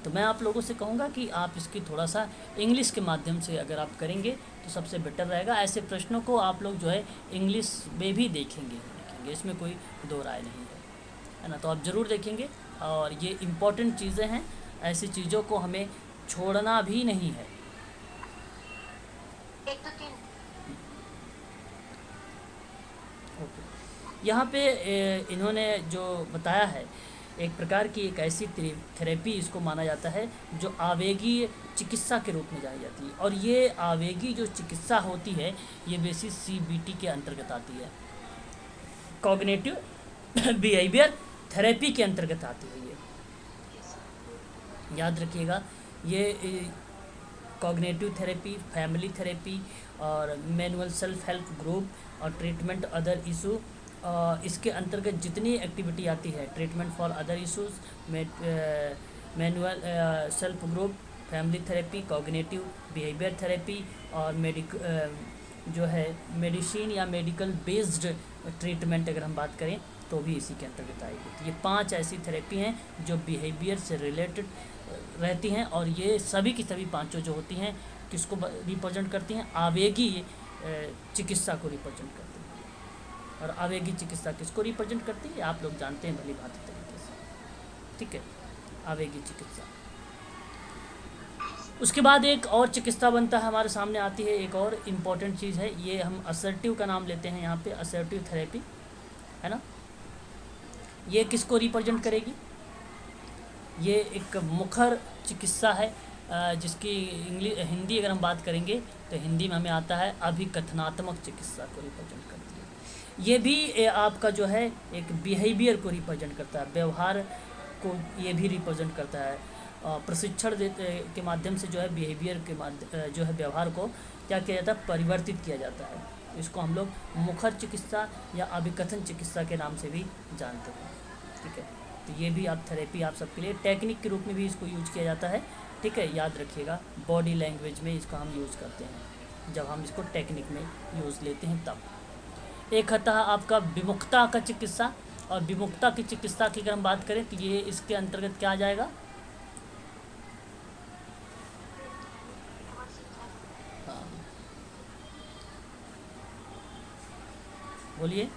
तो मैं आप लोगों से कहूँगा कि आप इसकी थोड़ा सा इंग्लिश के माध्यम से अगर आप करेंगे तो सबसे बेटर रहेगा। ऐसे प्रश्नों को आप लोग जो है इंग्लिश में भी देखेंगे, इसमें कोई दो राय नहीं है ना। तो आप ज़रूर देखेंगे, और ये इम्पॉर्टेंट चीज़ें हैं, ऐसी चीज़ों को हमें छोड़ना भी नहीं है। 1 2 3 ओके, यहाँ पे इन्होंने जो बताया है, एक प्रकार की एक ऐसी थेरेपी इसको माना जाता है जो आवेगीय चिकित्सा के रूप में जानी जाती है। और ये आवेगी जो चिकित्सा होती है ये बेसिस सीबीटी के अंतर्गत आती है, कॉग्निटिव बिहेवियर थेरेपी के अंतर्गत आती है। ये याद रखिएगा, ये कॉग्निटिव थेरेपी, फैमिली थेरेपी और मैनुअल सेल्फ हेल्प ग्रुप और ट्रीटमेंट अदर इशू, इसके अंतर्गत जितनी एक्टिविटी आती है, treatment for other issues, manual self group, family therapy, cognitive behaviour therapy और जो है मेडिसिन या मेडिकल बेस्ड ट्रीटमेंट अगर हम बात करें तो भी इसी के अंतर्गत आएगी। तो ये 5 ऐसी थेरेपी हैं जो बिहेवियर से रिलेटेड रहती हैं, और ये सभी की सभी पांचों जो होती हैं किसको रिप्रेजेंट करती हैं? आवेगी चिकित्सा को रिप्रेजेंट करती हैं। और आवेगी चिकित्सा किसको रिप्रेजेंट करती है आप लोग जानते हैं भली भांति तरीके से, ठीक है, आवेगी चिकित्सा। उसके बाद एक और चिकित्सा बनता है, हमारे सामने आती है एक और इम्पॉर्टेंट चीज़ है, ये हम असर्टिव का नाम लेते हैं यहाँ पे, असर्टिव थेरेपी, है ना। ये किसको रिप्रेजेंट करेगी? ये एक मुखर चिकित्सा है, जिसकी हिंदी अगर हम बात करेंगे तो हिंदी में हमें आता है अभिकथनात्मक चिकित्सा को रिप्रेजेंट करती है। ये भी आपका जो है एक बिहेवियर को रिप्रेजेंट करता है, व्यवहार को ये भी रिप्रेजेंट करता है। प्रशिक्षण के माध्यम से जो है बिहेवियर के माध्यम जो है व्यवहार को क्या किया जाता है? परिवर्तित किया जाता है। इसको हम लोग मुखर चिकित्सा या अभिकथन चिकित्सा के नाम से भी जानते हैं, ठीक है। तो ये भी आप थेरेपी आप सबके लिए टेक्निक के रूप में भी इसको यूज किया जाता है, ठीक है। याद रखिएगा, बॉडी लैंग्वेज में इसको हम यूज़ करते हैं जब हम इसको टेक्निक में यूज़ लेते हैं तब। एक आता है आपका विमुखता का चिकित्सा, और विमुखता की चिकित्सा की अगर हम बात करें तो ये इसके अंतर्गत क्या आ जाएगा? हाँ, बोलिए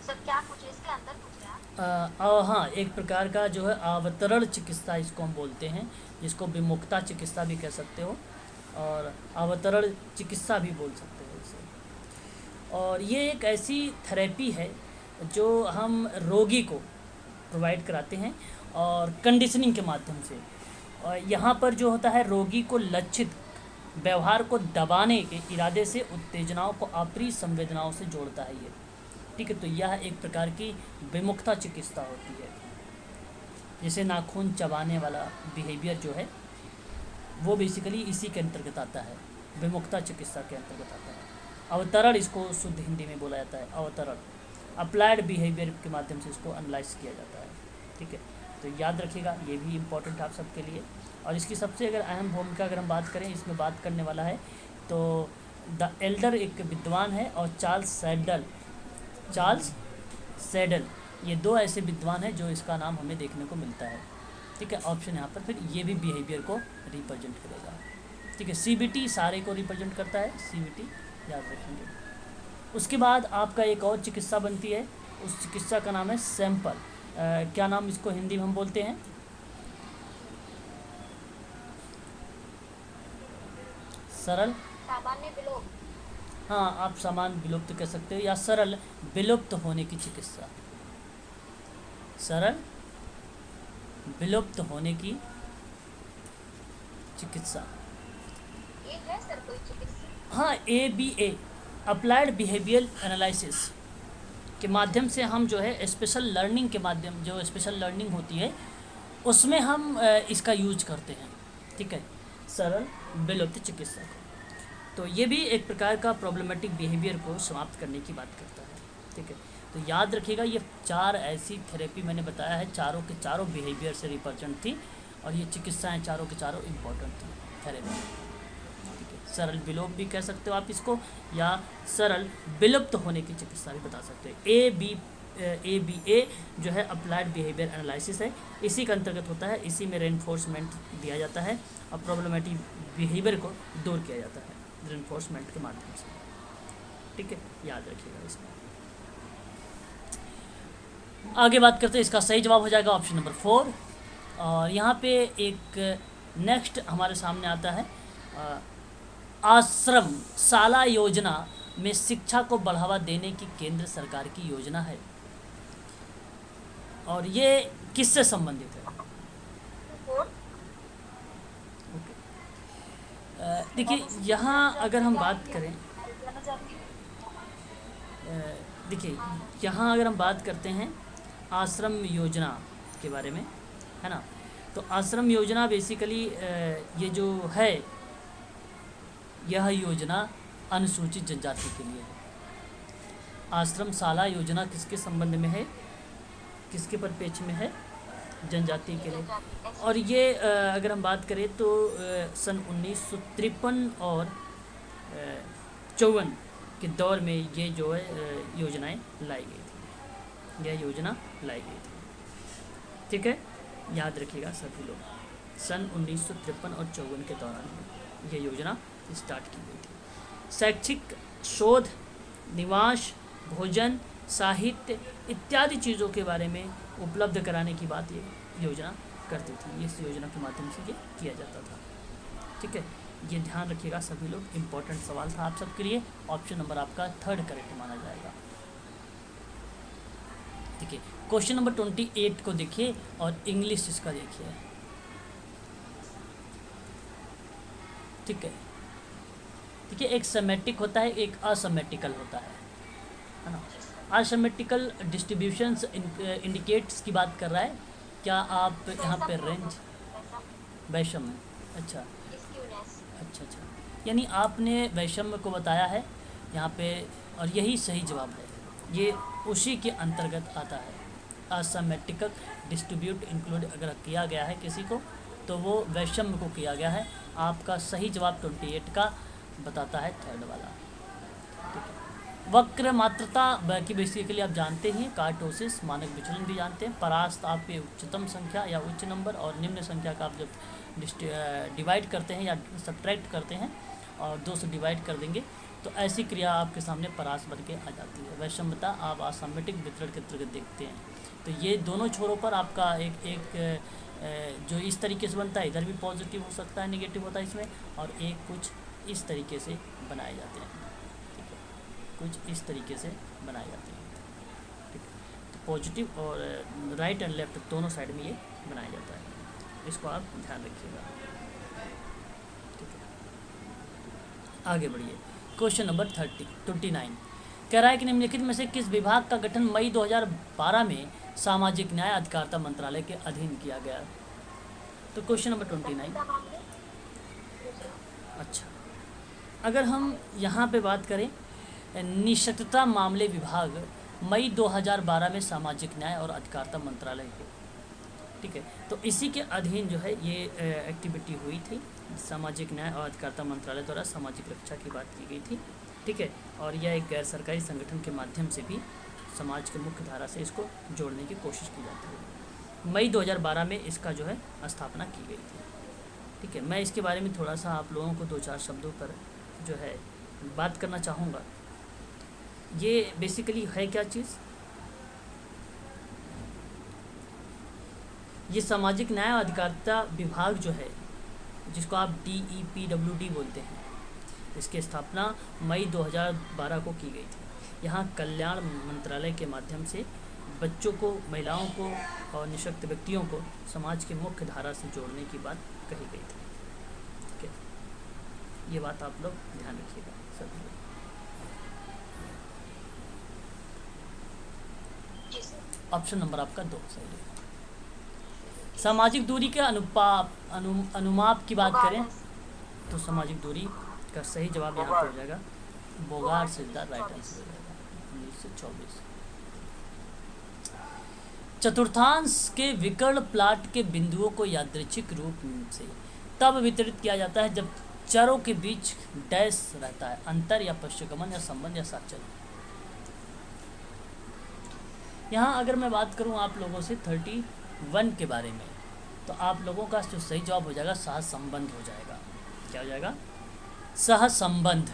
सर, क्या पूछे इसके अंदर पूछ रहे हैं? हाँ, एक प्रकार का जो है अवतरण चिकित्सा इसको हम बोलते हैं, जिसको विमुक्ता चिकित्सा भी कह सकते हो और अवतरण चिकित्सा भी बोल सकते हो इसे। और ये एक ऐसी थेरेपी है जो हम रोगी को प्रोवाइड कराते हैं और कंडीशनिंग के माध्यम से। और यहाँ पर जो होता है, रोगी को लक्षित व्यवहार को दबाने के इरादे से उत्तेजनाओं को अप्रिय संवेदनाओं से जोड़ता है ये, ठीक है। तो यह एक प्रकार की विमुक्ता चिकित्सा होती है। जैसे नाखून चबाने वाला बिहेवियर जो है वो बेसिकली इसी के अंतर्गत आता है, विमुक्ता चिकित्सा के अंतर्गत आता है। अवतरण इसको शुद्ध हिंदी में बोला जाता है, अवतरण। अप्लाइड बिहेवियर के माध्यम से इसको एनालाइज किया जाता है, ठीक है। तो याद रखिएगा, ये भी इम्पोर्टेंट आप सबके लिए। और इसकी सबसे अगर अहम भूमिका अगर हम बात करें, इसमें बात करने वाला है तो द एल्डर एक विद्वान है, और चार्ल्स सैडल, ये 2 ऐसे विद्वान हैं जो इसका नाम हमें देखने को मिलता है, ठीक है। ऑप्शन यहाँ पर फिर ये भी बिहेवियर को रिप्रेजेंट करेगा, ठीक है। सीबीटी सारे को रिप्रेजेंट करता है, सीबीटी याद रखेंगे। उसके बाद आपका एक और चिकित्सा बनती है, उस चिकित्सा का नाम है सैंपल। क्या नाम इसको हिंदी में हम बोलते हैं? सरल, सामान्य विलोप। हाँ, आप सामान्य विलुप्त कह सकते हो, या सरल विलुप्त होने की चिकित्सा, सरल विलुप्त होने की चिकित्सा। ये है सर कोई चिकित्सा? हाँ, ABA अप्लाइड बिहेवियर एनालिसिस के माध्यम से हम जो है स्पेशल लर्निंग के माध्यम, जो स्पेशल लर्निंग होती है उसमें हम इसका यूज करते हैं, ठीक है, सरल विलुप्त चिकित्सा को। तो ये भी एक प्रकार का प्रॉब्लमेटिक बिहेवियर को समाप्त करने की बात करता है, ठीक है। तो याद रखिएगा, ये 4 ऐसी थेरेपी मैंने बताया है, चारों के चारों बिहेवियर से रिप्रेजेंट थी, और ये चिकित्साएं चारों के चारों इम्पोर्टेंट थी थेरेपी, ठीक है। सरल विलोप भी कह सकते हो आप इसको, या सरल विलुप्त होने की चिकित्सा भी बता सकते हो। ABA जो है अप्लाइड बिहेवियर एनालिसिस है, इसी के अंतर्गत होता है, इसी में रेनफोर्समेंट दिया जाता है और प्रॉब्लमेटिक बिहेवियर को दूर किया जाता है रेनफोर्समेंट के माध्यम से। ठीक है, याद रखिएगा इसमें। आगे बात करते हैं, इसका सही जवाब हो जाएगा ऑप्शन नंबर 4। और यहाँ पे एक नेक्स्ट हमारे सामने आता है आश्रम शाला योजना में शिक्षा को बढ़ावा देने की केंद्र सरकार की योजना है, और ये किससे संबंधित है? देखिए यहाँ अगर हम बात करें, देखिए यहाँ अगर हम बात करते हैं आश्रम योजना के बारे में, है ना, तो आश्रम योजना बेसिकली ये जो है, यह योजना अनुसूचित जनजाति के लिए है। आश्रम शाला योजना किसके संबंध में है, किसके परिप्रेक्ष्य में है? जनजाति के लिए। और ये अगर हम बात करें तो सन 1953 और 54 के दौर में ये जो है योजनाएं लाई गई थी, यह योजना लाई गई थी। ठीक है, याद रखिएगा सभी लोग, सन 1953 और 54 के दौरान ये योजना स्टार्ट की गई थी। शैक्षिक शोध, निवास, भोजन, साहित्य इत्यादि चीज़ों के बारे में उपलब्ध कराने की बात ये योजना करती थी, इस योजना के माध्यम से ये किया जाता था। ठीक है, ये ध्यान रखिएगा सभी लोग, इम्पोर्टेंट सवाल था आप सबके लिए। ऑप्शन नंबर आपका 3rd करेक्ट माना जाएगा। देखिए क्वेश्चन नंबर 28 को देखिए और इंग्लिश इसका देखिए। ठीक है, देखिए एक समेटिक होता है, एक असमेटिकल होता है ना। असमेटिकल डिस्ट्रीब्यूशंस इंडिकेट्स की बात कर रहा है क्या आप यहाँ पे? रेंज वैषम्य, अच्छा अच्छा अच्छा, यानी आपने वैषम्य को बताया है यहाँ पे, और यही सही जवाब है, ये उसी के अंतर्गत आता है। असमेटिकल डिस्ट्रीब्यूट इंक्लूड अगर किया गया है किसी को तो वो वैषम्य को किया गया है। आपका सही जवाब 28 का बताता है, 3rd वाला। ठीक है, वक्र मात्रता की बेसिकली आप जानते हैं, कार्टोसिस मानक विचलन भी जानते हैं। परास्त आपके उच्चतम संख्या या उच्च नंबर और निम्न संख्या का आप जब डिवाइड करते हैं या सब्ट्रैक्ट करते हैं और 2 से डिवाइड कर देंगे तो ऐसी क्रिया आपके सामने परास बन के आ जाती है। वैषम्यता आप असमेटिक वितरण के अंतर्गत देखते हैं। तो ये दोनों छोरों पर आपका एक जो इस तरीके से बनता है, इधर भी पॉजिटिव हो सकता है, नेगेटिव होता है इसमें, और एक कुछ इस तरीके से बनाए जाते हैं। ठीक है, कुछ इस तरीके से बनाए जाते हैं। ठीक है, तो पॉजिटिव और राइट एंड लेफ्ट दोनों साइड में ये बनाया जाता है, इसको आप ध्यान रखिएगा। ठीक है, आगे बढ़िए। क्वेश्चन नंबर 29 कह रहा है कि निम्नलिखित में से किस विभाग का गठन मई 2012 में सामाजिक न्याय अधिकारिता मंत्रालय के अधीन किया गया? तो क्वेश्चन नंबर 29, अच्छा, अगर हम यहाँ पे बात करें निःशक्तता मामले विभाग मई 2012 में सामाजिक न्याय और अधिकारिता मंत्रालय को, ठीक है, तो इसी के अधीन जो है ये एक्टिविटी हुई थी। सामाजिक न्याय और अधिकारिता मंत्रालय द्वारा सामाजिक रक्षा की बात की गई थी। ठीक है, और यह एक गैर सरकारी संगठन के माध्यम से भी समाज के मुख्य धारा से इसको जोड़ने की कोशिश की जाती है। मई 2012 में इसका जो है स्थापना की गई थी। ठीक है, मैं इसके बारे में थोड़ा सा आप लोगों को 2-4 शब्दों पर जो है बात करना चाहूँगा। ये बेसिकली है क्या चीज़? ये सामाजिक न्याय और अधिकारिता विभाग जो है, जिसको आप DEPWD बोलते हैं, इसकी स्थापना मई 2012 को की गई थी। यहाँ कल्याण मंत्रालय के माध्यम से बच्चों को, महिलाओं को और निःशक्त व्यक्तियों को समाज के मुख्य धारा से जोड़ने की बात कही गई थी। ठीक है, ये बात आप लोग ध्यान रखिएगा सभी लोग। ऑप्शन नंबर आपका 2 सही है। सामाजिक दूरी के अनुमाप की बात करें तो सामाजिक दूरी का सही जवाब यहाँ पर हो जाएगा बोगार्ड सिद्धांत, राइट आंसर हो जाएगा 1924। चतुर्थांश के विकर्ण प्लाट के बिंदुओं को यादृच्छिक रूप से तब वितरित किया जाता है जब चरों के बीच डैश रहता है, अंतर या पश्चगमन या संबंध या साचर्य। यहाँ अगर मैं बात करूँ आप लोगों से 31 के बारे में, तो आप लोगों का जो सही जवाब हो जाएगा सहसंबंध हो जाएगा। क्या हो जाएगा? सहसंबंध।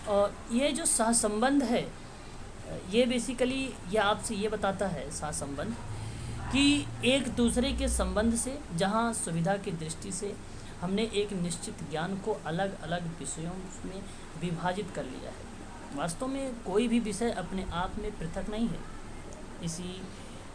और ये जो सहसंबंध है, ये बेसिकली ये आपसे ये बताता है सहसंबंध कि एक दूसरे के संबंध से, जहाँ सुविधा की दृष्टि से हमने एक निश्चित ज्ञान को अलग अलग विषयों में विभाजित कर लिया है। वास्तव में कोई भी विषय अपने आप में पृथक नहीं है। इसी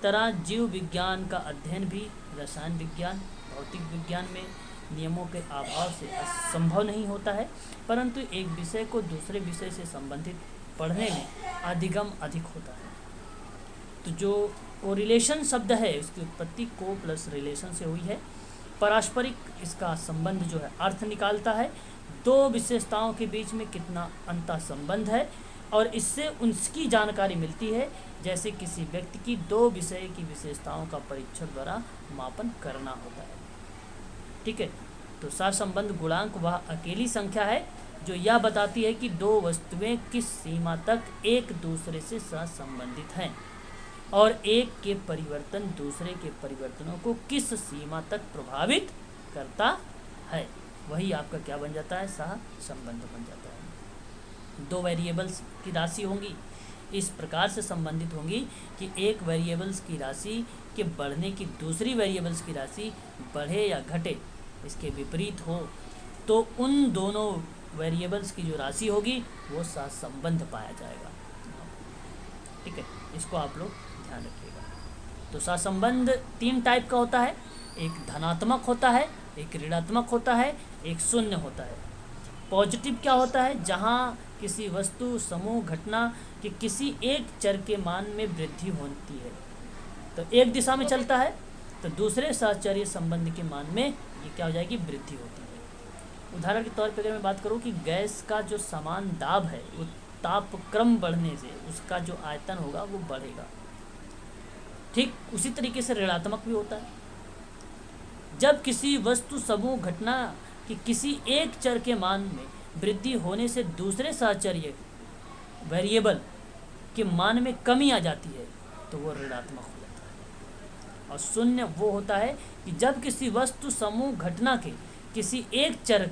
तरह जीव विज्ञान का अध्ययन भी रसायन विज्ञान, भौतिक विज्ञान में नियमों के अभाव से असंभव नहीं होता है, परंतु एक विषय को दूसरे विषय से संबंधित पढ़ने में अधिगम अधिक होता है। तो जो कोरिलेशन शब्द है, उसकी उत्पत्ति को प्लस रिलेशन से हुई है। पारस्परिक इसका संबंध जो है अर्थ निकालता है, दो विशेषताओं के बीच में कितना अंतर संबंध है, और इससे उनकी जानकारी मिलती है, जैसे किसी व्यक्ति की दो विषय की विशेषताओं का परीक्षण द्वारा मापन करना होता है। ठीक है, तो सहसंबंध गुणांक वह अकेली संख्या है जो यह बताती है कि दो वस्तुएं किस सीमा तक एक दूसरे से सहसंबंधित हैं और एक के परिवर्तन दूसरे के परिवर्तनों को किस सीमा तक प्रभावित करता है। वही आपका क्या बन जाता है? सहसंबंध बन जाता है। दो वेरिएबल्स की राशि होंगी, इस प्रकार से संबंधित होंगी कि एक वेरिएबल्स की राशि के बढ़ने की दूसरी वेरिएबल्स की राशि बढ़े या घटे, इसके विपरीत हो, तो उन दोनों वेरिएबल्स की जो राशि होगी वो सहसंबंध पाया जाएगा। ठीक है, इसको आप लोग ध्यान रखिएगा। तो सहसंबंध 3 टाइप का होता है, एक धनात्मक होता है, एक ऋणात्मक होता है, एक शून्य होता है। पॉजिटिव क्या होता है? जहाँ किसी वस्तु, समूह, घटना के किसी एक चर के मान में वृद्धि होती है, तो एक दिशा में चलता है, तो दूसरे सहचर्य संबंध के मान में ये क्या हो जाएगी? वृद्धि होती है। उदाहरण के तौर पर अगर मैं बात करूँ कि गैस का जो समान दाब है, वो तापक्रम बढ़ने से उसका जो आयतन होगा वो बढ़ेगा। ठीक उसी तरीके से ऋणात्मक भी होता है। जब किसी वस्तु, समूह, घटना कि किसी एक चर के मान में वृद्धि होने से दूसरे सहचर्य वेरिएबल के मान में कमी आ जाती है, तो वो ऋणात्मक हो जाता है। और शून्य वो होता है कि जब किसी वस्तु, समूह, घटना के किसी एक चर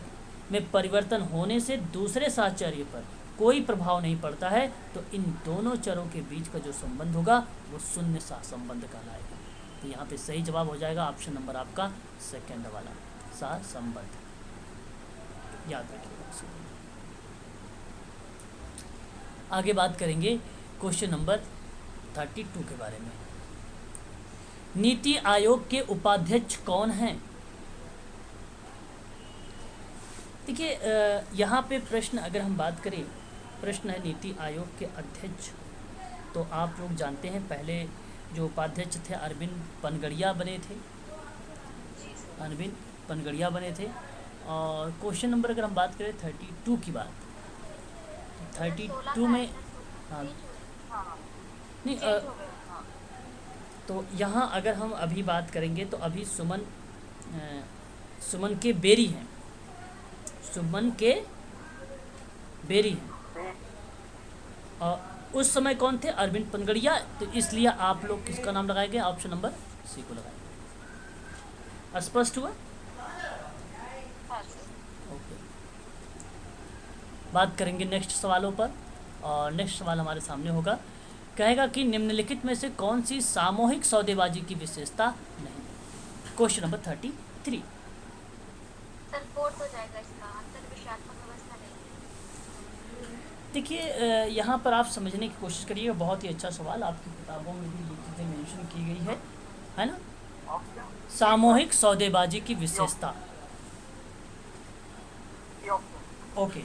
में परिवर्तन होने से दूसरे सहचर्य पर कोई प्रभाव नहीं पड़ता है, तो इन दोनों चरों के बीच का जो संबंध होगा वो शून्य सहसंबंध कहलाएगा। तो यहाँ पे सही जवाब हो जाएगा ऑप्शन नंबर आपका सेकंड वाला, सहसंबंध। याद रखिएगा। आगे बात करेंगे क्वेश्चन नंबर 32 के बारे में। नीति आयोग के उपाध्यक्ष कौन हैं? देखिए, यहाँ पे प्रश्न अगर हम बात करें, प्रश्न है नीति आयोग के अध्यक्ष। तो आप लोग जानते हैं पहले जो उपाध्यक्ष थे अरविंद पनगड़िया बने थे, अरविंद पनगड़िया बने थे। और क्वेश्चन नंबर अगर हम बात करें 32 की बात, 32 में हाँ नहीं तो यहाँ अगर हम अभी बात करेंगे तो अभी सुमन के बेरी हैं, सुमन के बेरी हैं। और उस समय कौन थे? अरविंद पनगड़िया। तो इसलिए आप लोग किसका नाम लगाएंगे? ऑप्शन नंबर सी को लगाएंगे। स्पष्ट हुआ? ओके, बात करेंगे नेक्स्ट सवालों पर। और नेक्स्ट सवाल हमारे सामने होगा, कहेगा कि निम्नलिखित में से कौन सी सामूहिक सौदेबाजी की विशेषता नहीं? Question number 33। सर कोर्ट हो जाएगा इसका, अंतर्विषयात्मक व्यवस्था नहीं। देखिए, यहाँ पर आप समझने की कोशिश करिए, बहुत ही अच्छा सवाल, आपकी किताबों में भी ये चीज़ें मेंशन की गई है ना? सामूहिक सौदेबाजी की विशेषता। ओके,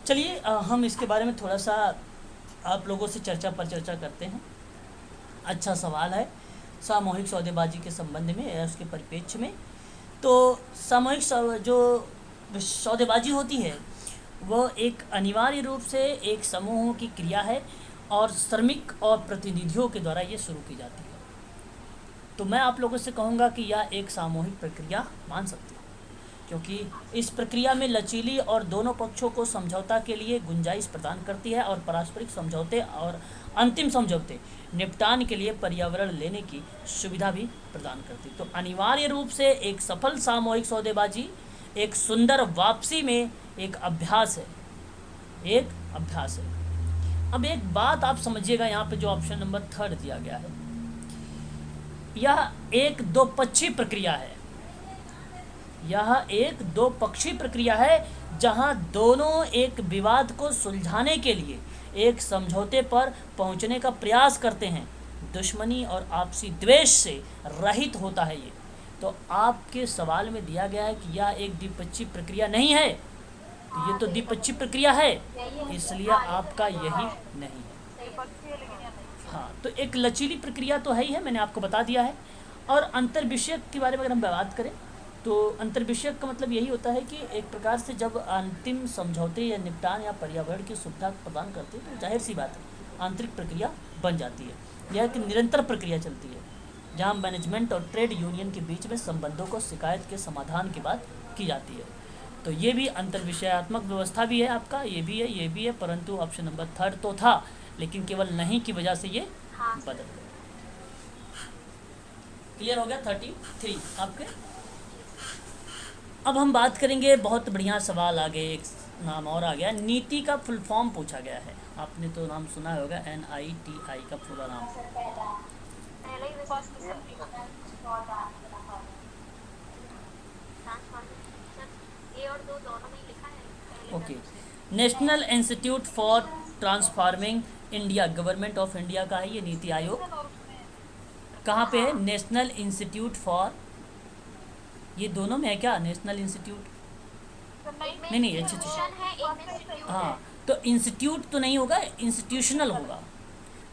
चलिए हम इसके बारे में थोड़ा सा आप लोगों से चर्चा करते हैं। अच्छा सवाल है सामूहिक सौदेबाजी के संबंध में या उसके परिप्रेक्ष्य में। तो सामूहिक जो सौदेबाजी होती है वो एक अनिवार्य रूप से एक समूहों की क्रिया है और श्रमिक और प्रतिनिधियों के द्वारा ये शुरू की जाती है। तो मैं आप लोगों से कहूँगा कि यह एक सामूहिक प्रक्रिया मान सकती है, क्योंकि इस प्रक्रिया में लचीली और दोनों पक्षों को समझौता के लिए गुंजाइश प्रदान करती है और पारस्परिक समझौते और अंतिम समझौते निपटान के लिए पर्यावरण लेने की सुविधा भी प्रदान करती है। तो अनिवार्य रूप से एक सफल सामूहिक सौदेबाजी एक सुंदर वापसी में एक अभ्यास है, एक अभ्यास है। अब एक बात आप समझिएगा, यहाँ पे जो ऑप्शन नंबर 3 दिया गया है, यह एक दो पक्षी प्रक्रिया है। यह एक दो पक्षी प्रक्रिया है जहां दोनों एक विवाद को सुलझाने के लिए एक समझौते पर पहुंचने का प्रयास करते हैं। दुश्मनी और आपसी द्वेष से रहित होता है ये। तो आपके सवाल में दिया गया है कि यह एक द्विपक्षीय प्रक्रिया नहीं है, तो ये तो द्विपक्षीय प्रक्रिया है, इसलिए आपका यही नहीं है। हाँ, तो एक लचीली प्रक्रिया तो है ही है, मैंने आपको बता दिया है। और अंतर विषयक के बारे में अगर हम बात करें तो अंतर विषयक का मतलब यही होता है कि एक प्रकार से जब अंतिम समझौते या निपटान या पर्यावरण की सुविधा प्रदान करते हैं तो जाहिर सी बात है आंतरिक प्रक्रिया बन जाती है। यह एक निरंतर प्रक्रिया चलती है जहां मैनेजमेंट और ट्रेड यूनियन के बीच में संबंधों को शिकायत के समाधान के बाद की जाती है। तो ये भी अंतर विषयात्मक व्यवस्था भी है आपका, ये भी है, ये भी है, परंतु ऑप्शन नंबर 3 तो था, लेकिन केवल नहीं की वजह से ये बदल गया। क्लियर हो गया 33 आपके। अब हम बात करेंगे, बहुत बढ़िया सवाल आगे, एक नाम और आ गया, नीति का फुल फॉर्म पूछा गया है। आपने तो नाम सुना होगा, NITI का पूरा नाम। Okay, national institute for transforming India, government of India का है ये नीति आयोग। कहाँ पे है? नेशनल इंस्टीट्यूट फॉर, ये दोनों में है क्या? नेशनल इंस्टीट्यूट नहीं, अच्छा, हाँ, तो इंस्टीट्यूट तो नहीं होगा, इंस्टीट्यूशनल होगा।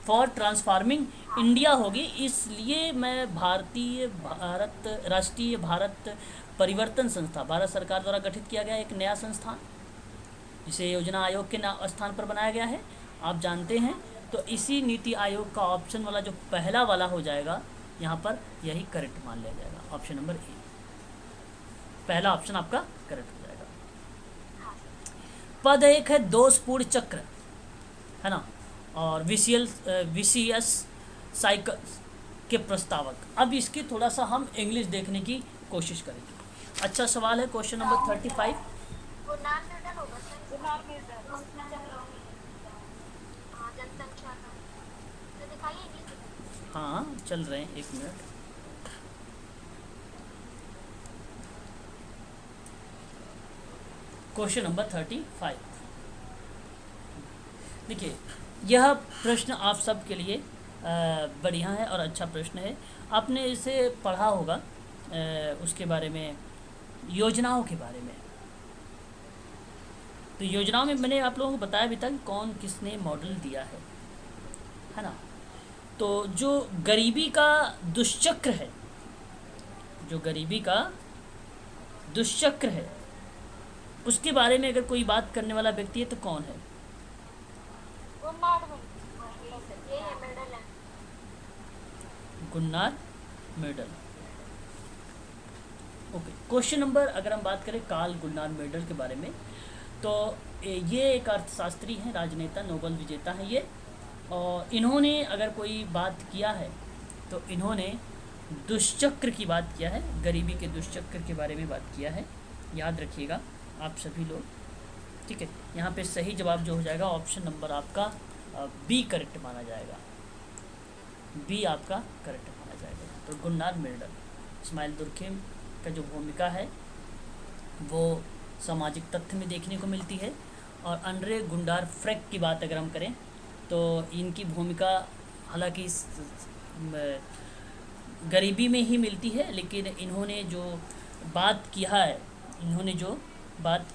फॉर ट्रांसफार्मिंग इंडिया होगी, इसलिए मैं राष्ट्रीय भारत परिवर्तन संस्था, भारत सरकार द्वारा गठित किया गया एक नया संस्थान, जिसे योजना आयोग के स्थान पर बनाया गया है, आप जानते हैं। तो इसी नीति आयोग का ऑप्शन वाला जो पहला वाला हो जाएगा यहाँ पर, यही करेक्ट मान लिया जाएगा, ऑप्शन नंबर ए, पहला ऑप्शन आपका करेक्ट हो जाएगा। पद एक है दोषपूर्ण चक्र, है ना, और VCS साइकिल के प्रस्तावक। अब इसकी थोड़ा सा हम इंग्लिश देखने की कोशिश करेंगे। अच्छा सवाल है, क्वेश्चन नंबर 35। हाँ, चल रहे हैं, 1 मिनट। क्वेश्चन नंबर 35, देखिए, यह प्रश्न आप सब के लिए बढ़िया है और अच्छा प्रश्न है। आपने इसे पढ़ा होगा, उसके बारे में, योजनाओं के बारे में। तो योजनाओं में मैंने आप लोगों को बताया भी था कि कौन किसने मॉडल दिया है ना। तो जो गरीबी का दुष्चक्र है, जो गरीबी का दुष्चक्र है, उसके बारे में अगर कोई बात करने वाला व्यक्ति है तो कौन है? Gunnar Myrdal. Okay, question number, अगर हम बात करें कार्ल गुन्नार मेडल के बारे में, तो ये एक अर्थशास्त्री हैं, राजनेता, नोबेल विजेता हैं ये। और इन्होंने अगर कोई बात किया है तो इन्होंने दुष्चक्र की बात किया है, गरीबी के दुष्चक्र के बारे में बात किया है। याद रखिएगा आप सभी लोग, ठीक है। यहाँ पे सही जवाब जो हो जाएगा ऑप्शन नंबर आपका बी करेक्ट माना जाएगा, बी आपका करेक्ट माना जाएगा। तो गुन्नार मेडल, इस्माइल दुर्खेम का जो भूमिका है वो सामाजिक तथ्य में देखने को मिलती है। और अंड्रे गुंडार फ्रेक की बात अगर हम करें तो इनकी भूमिका हालांकि गरीबी में ही मिलती है, लेकिन इन्होंने जो बात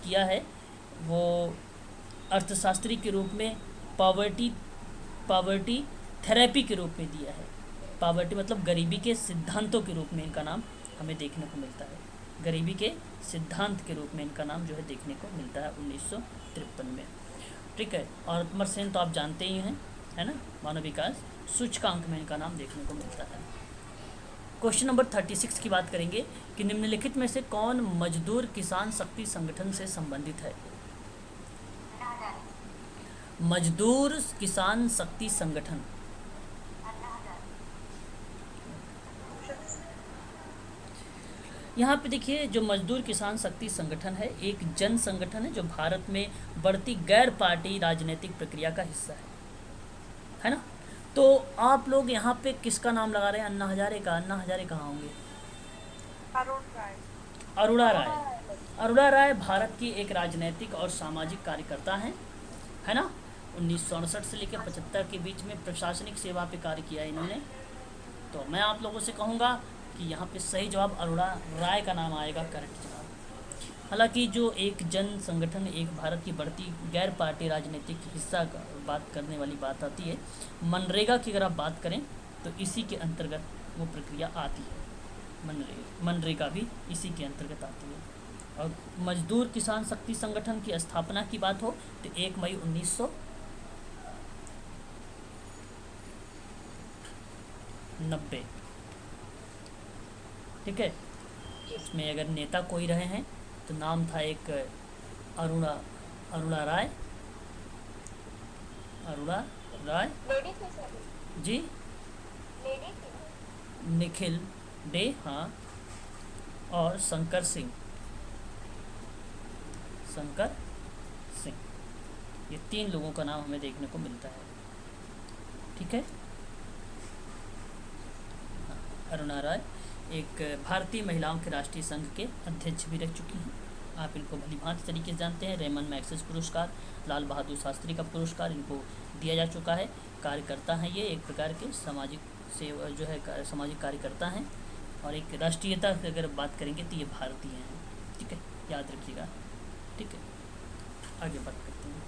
किया है वो अर्थशास्त्री के रूप में पॉवर्टी थेरेपी के रूप में दिया है। पॉवर्टी मतलब गरीबी के सिद्धांतों के रूप में इनका नाम हमें देखने को मिलता है, गरीबी के सिद्धांत के रूप में इनका नाम जो है देखने को मिलता है 1953 में, ठीक है। और अमर्त्य सेन तो आप जानते ही हैं, है ना, मानव विकास सूचकांक में इनका नाम देखने को मिलता है। क्वेश्चन नंबर 36 की बात करेंगे कि निम्नलिखित में से कौन मजदूर किसान शक्ति संगठन से संबंधित है। अन्ना हजारे। मजदूर किसान शक्ति संगठन, अन्ना हजारे। यहाँ पे देखिए जो मजदूर किसान शक्ति संगठन है एक जन संगठन है जो भारत में बढ़ती गैर पार्टी राजनीतिक प्रक्रिया का हिस्सा है ना। तो आप लोग यहाँ पे किसका नाम लगा रहे हैं? अन्ना हजारे का। अन्ना हजारे कहाँ होंगे? अरुण राय। अरुणा राय। अरुणा अरुणा राय भारत की एक राजनीतिक और सामाजिक कार्यकर्ता हैं, है ना। 1969 से लेकर 75 के बीच में प्रशासनिक सेवा पे कार्य किया है इन्होंने। तो मैं आप लोगों से कहूँगा कि यहाँ पे सही जवाब अरुणा राय का नाम आएगा, करेक्ट जवाब। हालांकि जो एक जन संगठन, एक भारत की बढ़ती गैर पार्टी राजनीतिक हिस्सा का बात करने वाली बात आती है, मनरेगा की अगर आप बात करें तो इसी के अंतर्गत वो प्रक्रिया आती है। मनरेगा भी इसी के अंतर्गत आती है। और मजदूर किसान शक्ति संगठन की स्थापना की बात हो तो 1 मई 1990, ठीक है। इसमें अगर नेता कोई रहे हैं तो नाम था एक अरुणा राय। अरुणा राय लेडी थी सर। जी, लेडी थी। निखिल डे, हाँ, और शंकर सिंह। ये 3 लोगों का नाम हमें देखने को मिलता है, ठीक है। अरुणा राय एक भारतीय महिलाओं के राष्ट्रीय संघ के अध्यक्ष भी रह चुकी हैं। आप इनको भली भांति तरीके से जानते हैं। रेमन मैग्सेसे पुरस्कार, लाल बहादुर शास्त्री का पुरस्कार इनको दिया जा चुका है। कार्यकर्ता हैं ये, एक प्रकार के सामाजिक सेवा जो है सामाजिक कार्यकर्ता हैं। और एक राष्ट्रीयता की अगर बात करेंगे तो ये भारतीय हैं, ठीक है, याद रखिएगा, ठीक है। आगे बात करते हैं।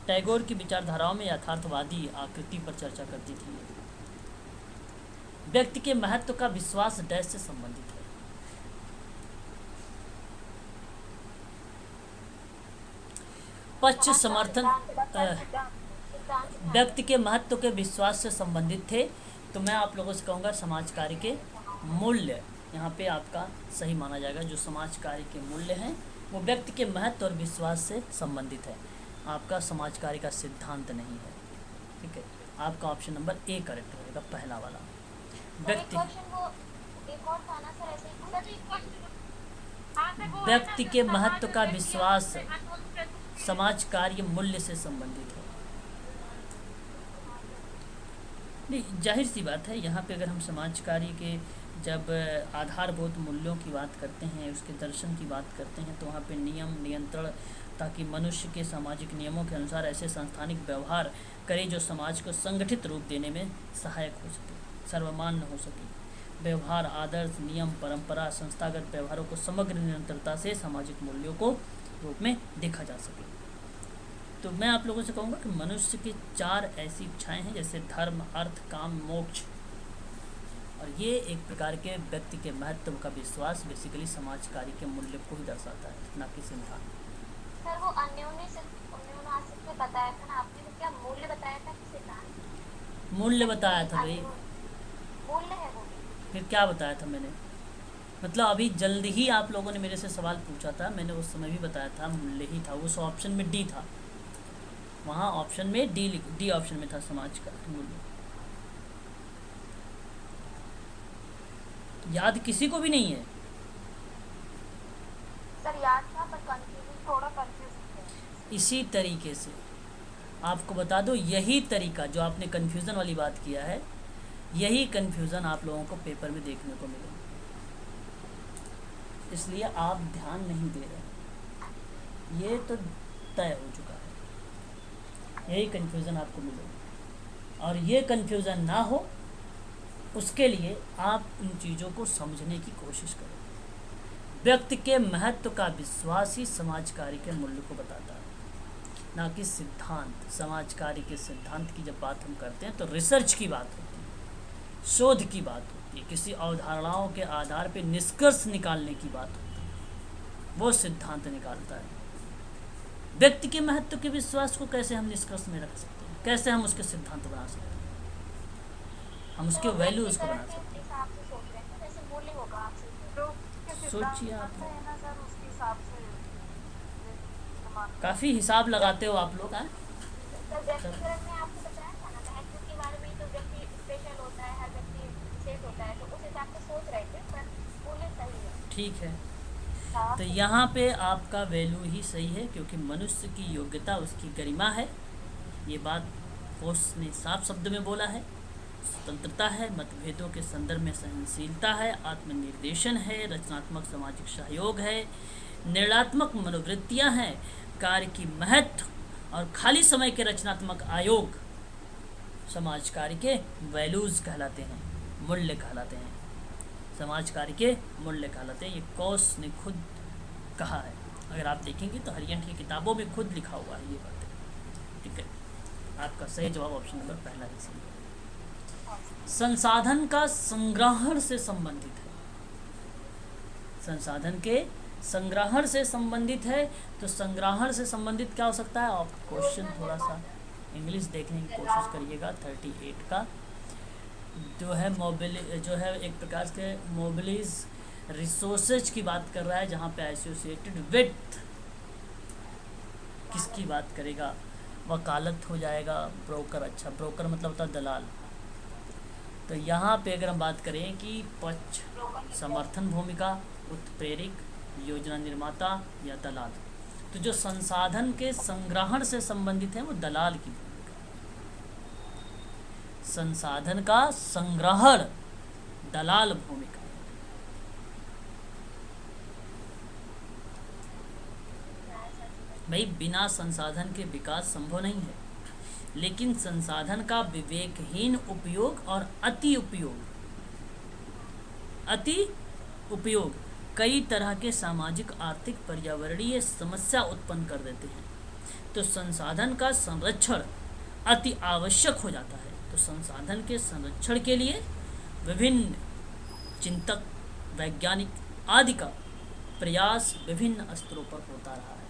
टैगोर की विचारधाराओं में यथार्थवादी आकृति पर चर्चा करती थी। व्यक्ति के महत्व का विश्वास डैश से संबंधित है। पक्ष समर्थन व्यक्ति के महत्व के विश्वास से संबंधित थे। तो मैं आप लोगों से कहूँगा समाज कार्य के मूल्य यहाँ पे आपका सही माना जाएगा। जो समाज कार्य के मूल्य हैं वो व्यक्ति के महत्व और विश्वास से संबंधित है। आपका समाज कार्य का सिद्धांत नहीं है, ठीक है। आपका ऑप्शन नंबर ए करेक्ट रहेगा, पहला वाला। व्यक्ति के महत्व का विश्वास समाज कार्य मूल्य से संबंधित है। नहीं, जाहिर सी बात है यहाँ पे अगर हम समाज कार्य के जब आधारभूत मूल्यों की बात करते हैं, उसके दर्शन की बात करते हैं, तो वहाँ पे नियम नियंत्रण, ताकि मनुष्य के सामाजिक नियमों के अनुसार ऐसे संस्थानिक व्यवहार करे जो समाज को संगठित रूप देने में सहायक हो सके, सर्वमान्य हो सके। व्यवहार, आदर्श, नियम, परंपरा, संस्थागत व्यवहारों को समग्र निरंतरता से सामाजिक मूल्यों को रूप में देखा जा सके। तो मैं आप लोगों से कहूँगा कि मनुष्य की 4 ऐसी इच्छाएं हैं, जैसे धर्म, अर्थ, काम, मोक्ष। और ये एक प्रकार के व्यक्ति के महत्व का विश्वास बेसिकली समाज कार्य के मूल्य को ही दर्शाता है, ना कि सिद्धांत। सर वो अन्योन्याश्रित में बताया था ना आपने, तो क्या मूल्य बताया था कि सिद्धांत? मूल्य बताया था भाई। मूल्य है वो। फिर क्या बताया था मैंने? मतलब अभी जल्द ही आप लोगों ने मेरे से सवाल पूछा था, मैंने उस समय भी बताया था मूल्य ही था। उस ऑप्शन में डी था, वहाँ ऑप्शन में डी ऑप्शन में था समाज का मूल्य। याद किसी को भी नहीं है? सर याद था पर थोड़ा कंफ्यूज। इसी तरीके से आपको बता दो, यही तरीका जो आपने कन्फ्यूज़न वाली बात किया है, यही कन्फ्यूज़न आप लोगों को पेपर में देखने को मिलेगा। इसलिए आप ध्यान नहीं दे रहे, ये तो तय हो चुका है, यही कन्फ्यूज़न आपको मिलेगा। और ये कन्फ्यूज़न ना हो उसके लिए आप इन चीज़ों को समझने की कोशिश करें। व्यक्ति के महत्व का विश्वास ही समाज कार्य के मूल्य को बताता है, ना कि सिद्धांत। समाज कार्य के सिद्धांत की जब बात हम करते हैं तो रिसर्च की बात होती है, शोध की बात होती है, किसी अवधारणाओं के आधार पर निष्कर्ष निकालने की बात होती है, वो सिद्धांत निकालता है। व्यक्ति के महत्व के विश्वास को कैसे हम निष्कर्ष में रख सकते हैं, कैसे हम उसके सिद्धांत बना सकते हैं? हम उसके वैल्यूज़ को बना सकते हैं। हिसाब से सोच रहे हैं, जैसे मूल्य होगा आपसे जो के सिद्धांत सोचिए आप, बनते हैं ना सर, उसके हिसाब से इस्तेमाल करते काफ़ी हिसाब लगाते हो आप लोग। हैं सर, व्यक्तिगत में आपको बताया था ना, महत्व के बारे में, तो व्यक्ति स्पेशल होता है, हर व्यक्ति विशेष होता है, तो उस हिसाब से सोच रहे थे, पर मूल्य सही है। ठीक है, हाँ तो यहाँ पे आपका वैल्यू ही सही है, क्योंकि मनुष्य की योग्यता उसकी गरिमा है। ये बात कोर्स ने साफ शब्द में बोला है। स्वतंत्रता है, मतभेदों के संदर्भ में सहनशीलता है, आत्मनिर्देशन है, रचनात्मक सामाजिक सहयोग है, निर्णयात्मक मनोवृत्तियाँ हैं, कार्य की महत्व और खाली समय के रचनात्मक आयोग समाज कार्य के वैल्यूज़ कहलाते हैं, मूल्य कहलाते हैं। समाज कार्य के मूल्य कहलाते हैं। ये कोर्स ने खुद कहा है, अगर आप देखेंगे तो हरियंट की किताबों में खुद लिखा हुआ है ये बातें। ठीक है, आपका सही जवाब ऑप्शन नंबर पहला ही सही है। संसाधन का संग्रहण से संबंधित है। संसाधन के संग्रहण से संबंधित है, तो संग्रहण से संबंधित क्या हो सकता है? आप क्वेश्चन थोड़ा सा इंग्लिश देखने की कोशिश करिएगा। 38 का जो है एक प्रकार से मोबिलिज रिसोर्सेज की बात कर रहा है, जहाँ पे एसोसिएटेड विथ किसकी बात करेगा? वकालत हो जाएगा, ब्रोकर। अच्छा, ब्रोकर मतलब होता है दलाल। तो यहाँ पे अगर हम बात करें कि पक्ष, समर्थन भूमिका, उत्प्रेरक, योजना निर्माता या दलाल, तो जो संसाधन के संग्रहण से संबंधित है वो दलाल की भूमिका। संसाधन का संग्रहण दलाल भूमिका। भाई बिना संसाधन के विकास संभव नहीं है, लेकिन संसाधन का विवेकहीन उपयोग और अति उपयोग कई तरह के सामाजिक, आर्थिक, पर्यावरणीय समस्या उत्पन्न कर देते हैं। तो संसाधन का संरक्षण अति आवश्यक हो जाता है। तो संसाधन के संरक्षण के लिए विभिन्न चिंतक, वैज्ञानिक आदि का प्रयास विभिन्न स्तरों पर होता रहा है।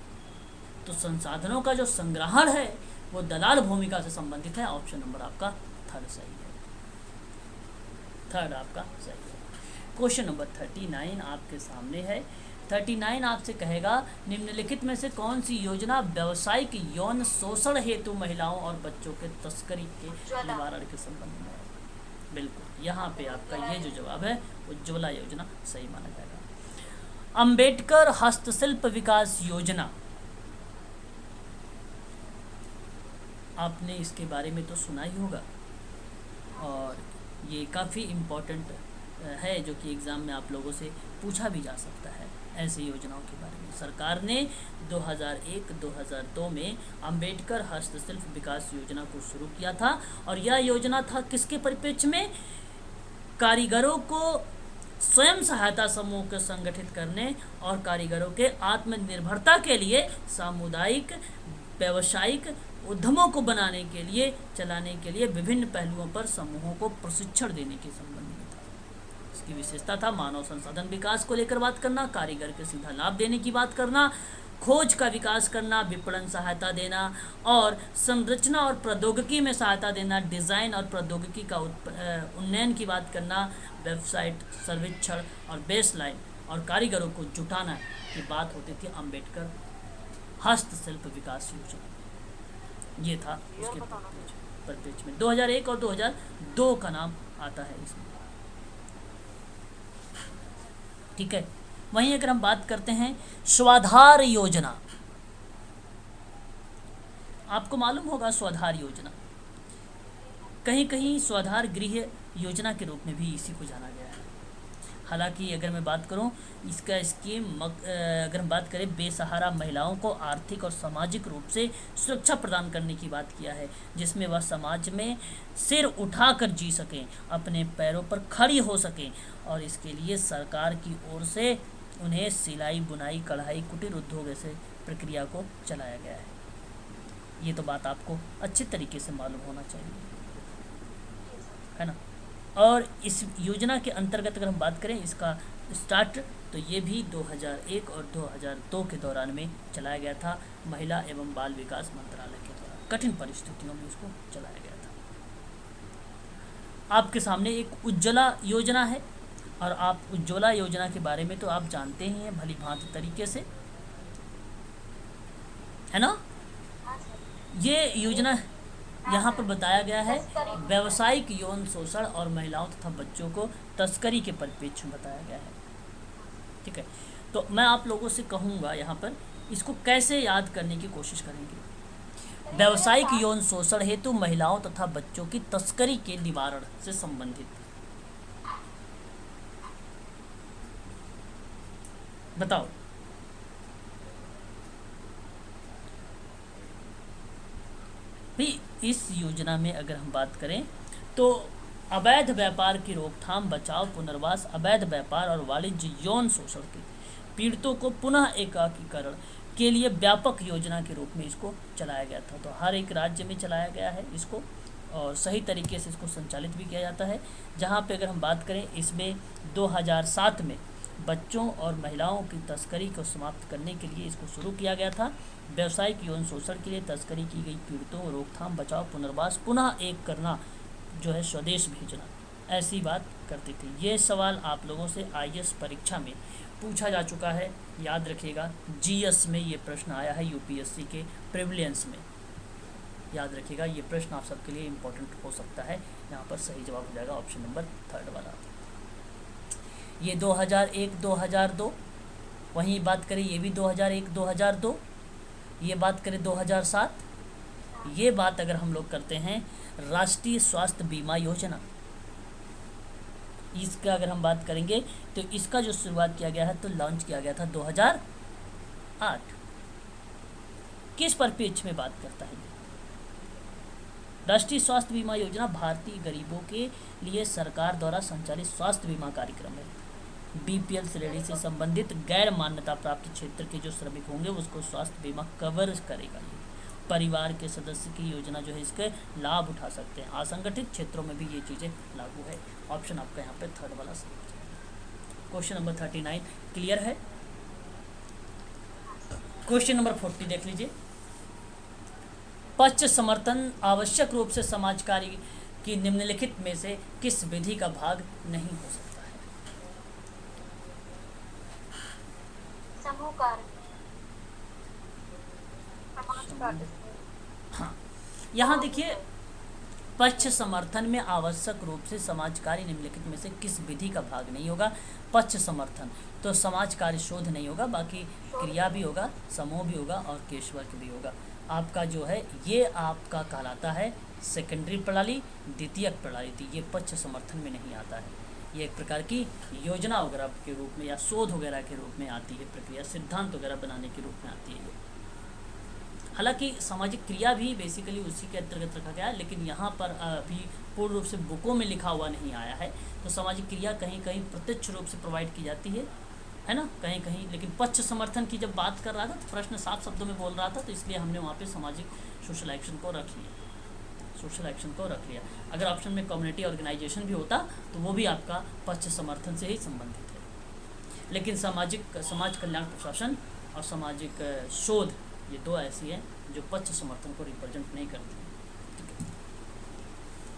तो संसाधनों का जो संग्रहण है वो दलाल भूमिका से संबंधित है। ऑप्शन नंबर आपका थर्ड सही है। थर्ड आपका सही है। क्वेश्चन नंबर 39 आपके सामने है। 39 आपसे कहेगा, निम्नलिखित में से कौन सी योजना व्यावसायिक यौन शोषण हेतु महिलाओं और बच्चों के तस्करी के निवारण के संबंध में है? बिल्कुल, यहाँ पे आपका ये जो जवाब है उज्ज्वला योजना सही माना जाएगा। अंबेडकर हस्तशिल्प विकास योजना, आपने इसके बारे में तो सुना ही होगा, और ये काफ़ी इम्पोर्टेंट है, जो कि एग्ज़ाम में आप लोगों से पूछा भी जा सकता है ऐसी योजनाओं के बारे में। सरकार ने 2001-2002 में अंबेडकर हस्तशिल्प विकास योजना को शुरू किया था, और यह योजना था किसके परिप्रेक्ष्य में? कारीगरों को स्वयं सहायता समूह को संगठित करने और कारीगरों के आत्मनिर्भरता के लिए सामुदायिक व्यावसायिक उद्यमों को बनाने के लिए, चलाने के लिए विभिन्न पहलुओं पर समूहों को प्रशिक्षण देने के संबंध में था। इसकी विशेषता था मानव संसाधन विकास को लेकर बात करना, कारीगर के सीधा लाभ देने की बात करना, खोज का विकास करना, विपणन सहायता देना, और संरचना और प्रौद्योगिकी में सहायता देना, डिज़ाइन और प्रौद्योगिकी का उन्नयन की बात करना, वेबसाइट सर्वेक्षण और बेसलाइन और कारीगरों को जुटाना की बात होती थी अंबेडकर हस्तशिल्प विकास योजना। ये था उसके परिप्रेक्ष्य में। 2001 और 2002 का नाम आता है इसमें। ठीक है, वहीं अगर हम बात करते हैं स्वाधार योजना, आपको मालूम होगा स्वाधार योजना, कहीं कहीं स्वाधार गृह योजना के रूप में भी इसी को जाना गया है। हालांकि अगर मैं बात करूं इसका स्कीम, अगर हम बात करें, बेसहारा महिलाओं को आर्थिक और सामाजिक रूप से सुरक्षा प्रदान करने की बात किया है, जिसमें वह समाज में सिर उठाकर जी सकें, अपने पैरों पर खड़ी हो सकें, और इसके लिए सरकार की ओर से उन्हें सिलाई, बुनाई, कढ़ाई, कुटीर उद्योग ऐसे प्रक्रिया को चलाया गया है। ये तो बात आपको अच्छे तरीके से मालूम होना चाहिए, है ना। और इस योजना के अंतर्गत अगर हम बात करें इसका स्टार्ट, तो ये भी 2001 और 2002 के दौरान में चलाया गया था, महिला एवं बाल विकास मंत्रालय के द्वारा। कठिन परिस्थितियों में इसको चलाया गया था। आपके सामने एक उज्ज्वला योजना है, और आप उज्ज्वला योजना के बारे में तो आप जानते ही हैं भली भांति तरीके से, है ना। हाँ सर। ये योजना यहाँ पर बताया गया है तस्करी। व्यावसायिक यौन शोषण और महिलाओं तथा बच्चों को तस्करी के परिप्रेक्ष्य में बताया गया है। ठीक है, तो मैं आप लोगों से कहूँगा यहाँ पर इसको कैसे याद करने की कोशिश करेंगे। व्यावसायिक यौन शोषण हेतु महिलाओं तथा बच्चों की तस्करी के निवारण से संबंधित। बताओ। भाई इस योजना में अगर हम बात करें तो अवैध व्यापार की रोकथाम, बचाव, पुनर्वास, अवैध व्यापार और वाणिज्य यौन शोषण के पीड़ितों को पुनः एकीकरण के लिए व्यापक योजना के रूप में इसको चलाया गया था। तो हर एक राज्य में चलाया गया है इसको, और सही तरीके से इसको संचालित भी किया जाता है। जहाँ पे अगर हम बात करें, इसमें 2007 में बच्चों और महिलाओं की तस्करी को समाप्त करने के लिए इसको शुरू किया गया था। व्यावसायिक यौन शोषण के लिए तस्करी की गई पीड़ितों को रोकथाम, बचाव, पुनर्वास, पुनः एक करना, जो है स्वदेश भेजना, ऐसी बात करती थी। ये सवाल आप लोगों से IAS परीक्षा में पूछा जा चुका है, याद रखिएगा। GS में ये प्रश्न आया है, UPSC के प्रिविलियंस में, याद रखिएगा। ये प्रश्न आप सबके लिए इम्पोर्टेंट हो सकता है। यहाँ पर सही जवाब हो जाएगा ऑप्शन नंबर 3 वाला। ये 2001-2002, वहीं बात करें ये भी 2001-2002, ये बात करें 2007, ये बात अगर हम लोग करते हैं राष्ट्रीय स्वास्थ्य बीमा योजना, इसका अगर हम बात करेंगे तो इसका जो शुरुआत किया गया है तो लॉन्च किया गया था 2008। किस परिप्रेक्ष्य में बात करता है? राष्ट्रीय स्वास्थ्य बीमा योजना भारतीय गरीबों के लिए सरकार द्वारा संचालित स्वास्थ्य बीमा कार्यक्रम है। BPL श्रेणी से संबंधित गैर मान्यता प्राप्त क्षेत्र के जो श्रमिक होंगे उसको स्वास्थ्य बीमा कवर करेगा। ये परिवार के सदस्य की योजना जो है इसके लाभ उठा सकते हैं। असंगठित क्षेत्रों में भी ये चीज़ें लागू है। ऑप्शन आपका यहाँ पे 3 वाला सही है। क्वेश्चन नंबर 39 क्लियर है। क्वेश्चन नंबर 40 देख लीजिए। पक्ष समर्थन आवश्यक रूप से समाज कार्य की निम्नलिखित में से किस विधि का भाग नहीं हो सकता है? समूह कार्य। समाज कार्य। हाँ, यहाँ देखिए, पक्ष समर्थन में आवश्यक रूप से समाज कार्य निम्नलिखित में से किस विधि का भाग नहीं होगा? पक्ष समर्थन तो समाज कार्य शोध नहीं होगा, बाकी क्रिया भी होगा, समूह भी होगा और केस वर्क भी होगा। आपका जो है ये आपका कहलाता है सेकेंडरी प्रणाली, द्वितीयक प्रणाली। तो ये पक्ष समर्थन में नहीं आता है। ये एक प्रकार की योजना वगैरह के रूप में या शोध वगैरह के रूप में आती है, प्रक्रिया सिद्धांत वगैरह बनाने के रूप में आती है ये। हालांकि सामाजिक क्रिया भी बेसिकली उसी के अंतर्गत रखा गया है, लेकिन यहाँ पर अभी पूर्ण रूप से बुकों में लिखा हुआ नहीं आया है। तो सामाजिक क्रिया कहीं कहीं प्रत्यक्ष रूप से प्रोवाइड की जाती है ना, कहीं कहीं। लेकिन पक्ष समर्थन की जब बात कर रहा था तो प्रश्न साफ शब्दों में बोल रहा था, तो इसलिए हमने वहाँ पे सामाजिक सोशल एक्शन को रख लिया। अगर ऑप्शन में कम्युनिटी ऑर्गेनाइजेशन भी होता तो वो भी आपका पक्ष समर्थन से ही संबंधित है। लेकिन समाज कल्याण प्रशासन और सामाजिक शोध, ये 2 ऐसी हैं जो पक्ष समर्थन को रिप्रेजेंट नहीं करती। ठीक है,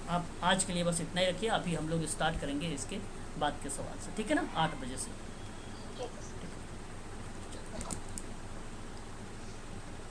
आप आज के लिए बस इतना ही रखिए। अभी हम लोग स्टार्ट करेंगे इसके बाद के सवाल से, ठीक है ना, 8 बजे से। ठीक है।